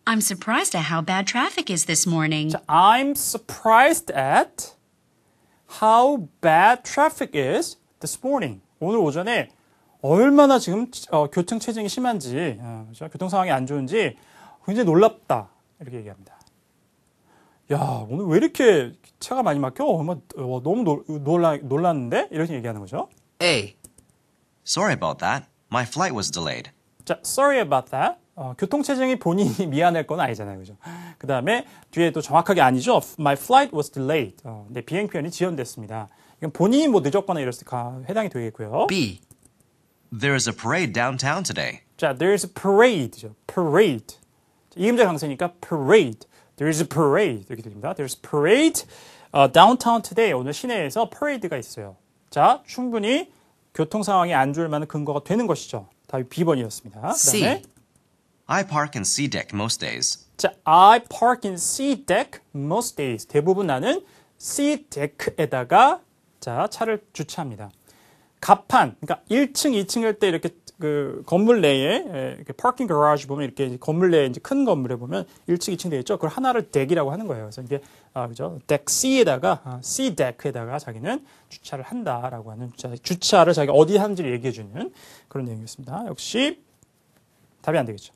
[SPEAKER 4] I'm surprised at how bad traffic is this morning.
[SPEAKER 1] 자, I'm surprised at how bad traffic is this morning. 오늘 오전에 얼마나 지금 교통 체증이 심한지, 교통 상황이 안 좋은지 굉장히 놀랍다. 이렇게 얘기합니다. 야, 오늘 왜 이렇게 차가 많이 막혀? 너무 놀랐는데? 이렇게 얘기하는 거죠.
[SPEAKER 2] A.
[SPEAKER 3] Sorry about that. My flight was delayed.
[SPEAKER 1] 자, sorry about that. 교통체증이 본인이 미안할 건 아니잖아요. 그죠? 그 다음에 뒤에 또 정확하게 아니죠. My flight was delayed. 내 비행편이 지연됐습니다. 이건 본인이 뭐 늦었거나 이랬을 때 해당이 되겠고요.
[SPEAKER 2] B.
[SPEAKER 3] There is a parade downtown today.
[SPEAKER 1] 자, there's a parade죠. parade. 이음자 강세니까 parade. There's a parade. 이렇게 들립니다. There's a parade downtown today. 오늘 시내에서 parade가 있어요. 자, 충분히 교통 상황이 안 좋을 만한 근거가 되는 것이죠. 답이 B번이었습니다.
[SPEAKER 2] C.
[SPEAKER 1] 그다음에
[SPEAKER 3] I park in C deck most days.
[SPEAKER 1] 자, I park in C deck most days. 대부분 나는 C deck에다가 자, 차를 주차합니다. 갑판, 그러니까 1층, 2층일 때 이렇게 그 건물 내에 이렇게 파킹 가라지 보면 이렇게 건물 내에 이제 큰 건물에 보면 1층, 2층 되어 있죠. 그걸 하나를 덱이라고 하는 거예요. 그래서 이게 그죠? 덱 C에다가 C 덱에다가 자기는 주차를 한다라고 하는 주차를 자기가 어디 하는지를 얘기해 주는 그런 내용이었습니다. 역시 답이 안 되겠죠.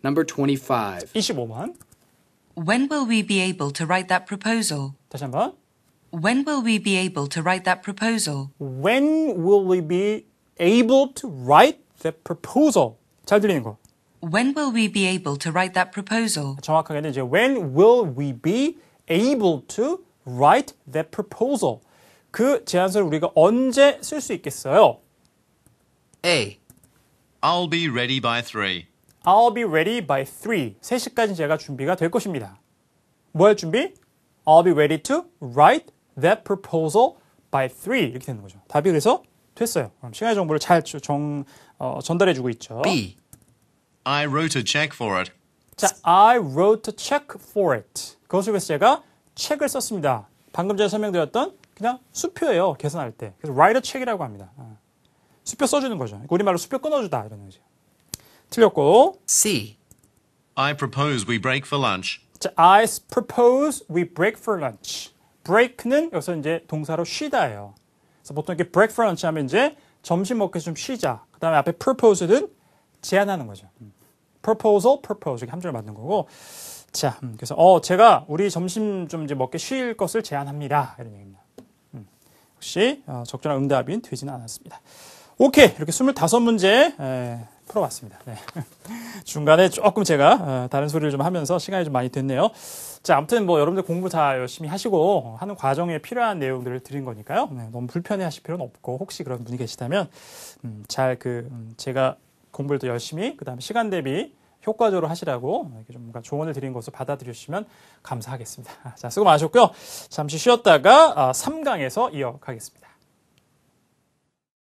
[SPEAKER 2] Number 25.
[SPEAKER 1] 25번.
[SPEAKER 5] When will we be able to write that proposal?
[SPEAKER 1] 다시 한번.
[SPEAKER 5] When will we be able to write that proposal?
[SPEAKER 1] When will we be able to write the proposal? 잘 들리는 거.
[SPEAKER 5] When will we be able to write that proposal?
[SPEAKER 1] 정확하게는 이제 when will we be able to write that proposal? 그 제안서를 우리가 언제 쓸 수 있겠어요?
[SPEAKER 2] A.
[SPEAKER 6] I'll be ready by 3.
[SPEAKER 1] I'll be ready by 3. 3시까지 제가 준비가 될 것입니다. 뭐 할 준비? I'll be ready to write that proposal by 3. 이렇게 되는 거죠. 답이 그래서 됐어요. 그럼 시간의 정보를 잘 전달해주고 있죠.
[SPEAKER 2] B.
[SPEAKER 6] I wrote a check for it.
[SPEAKER 1] 자, I wrote a check for it. 그것을 위해서 제가 책을 썼습니다. 방금 전에 설명드렸던 그냥 수표예요. 계산할 때. 그래서 write a check이라고 합니다. 수표 써주는 거죠. 우리말로 수표 끊어주다 이런 거죠. 틀렸고.
[SPEAKER 2] C.
[SPEAKER 6] I propose we break for lunch.
[SPEAKER 1] 자, I propose we break for lunch. break는 여기서 이제 동사로 쉬다예요. 그래서 보통 이렇게 break for lunch 하면 이제 점심 먹기 좀 쉬자. 그 다음에 앞에 propose는 제안하는 거죠. proposal, propose 이렇게 함정을 만든 거고. 자, 그래서 제가 우리 점심 좀 이제 먹기 쉴 것을 제안합니다. 이런 얘기입니다. 역시 적절한 응답인 되지는 않았습니다. 오케이, 이렇게 25문제 풀어봤습니다. 네. 중간에 조금 제가 다른 소리를 좀 하면서 시간이 좀 많이 됐네요. 자, 아무튼 뭐 여러분들 공부 다 열심히 하시고 하는 과정에 필요한 내용들을 드린 거니까요. 네, 너무 불편해하실 필요는 없고 혹시 그런 분이 계시다면 잘 제가 공부를 더 열심히 그다음에 시간 대비 효과적으로 하시라고 이렇게 좀 뭔가 조언을 드린 것을 받아들여주시면 감사하겠습니다. 자, 수고 많으셨고요. 잠시 쉬었다가 3강에서 이어가겠습니다.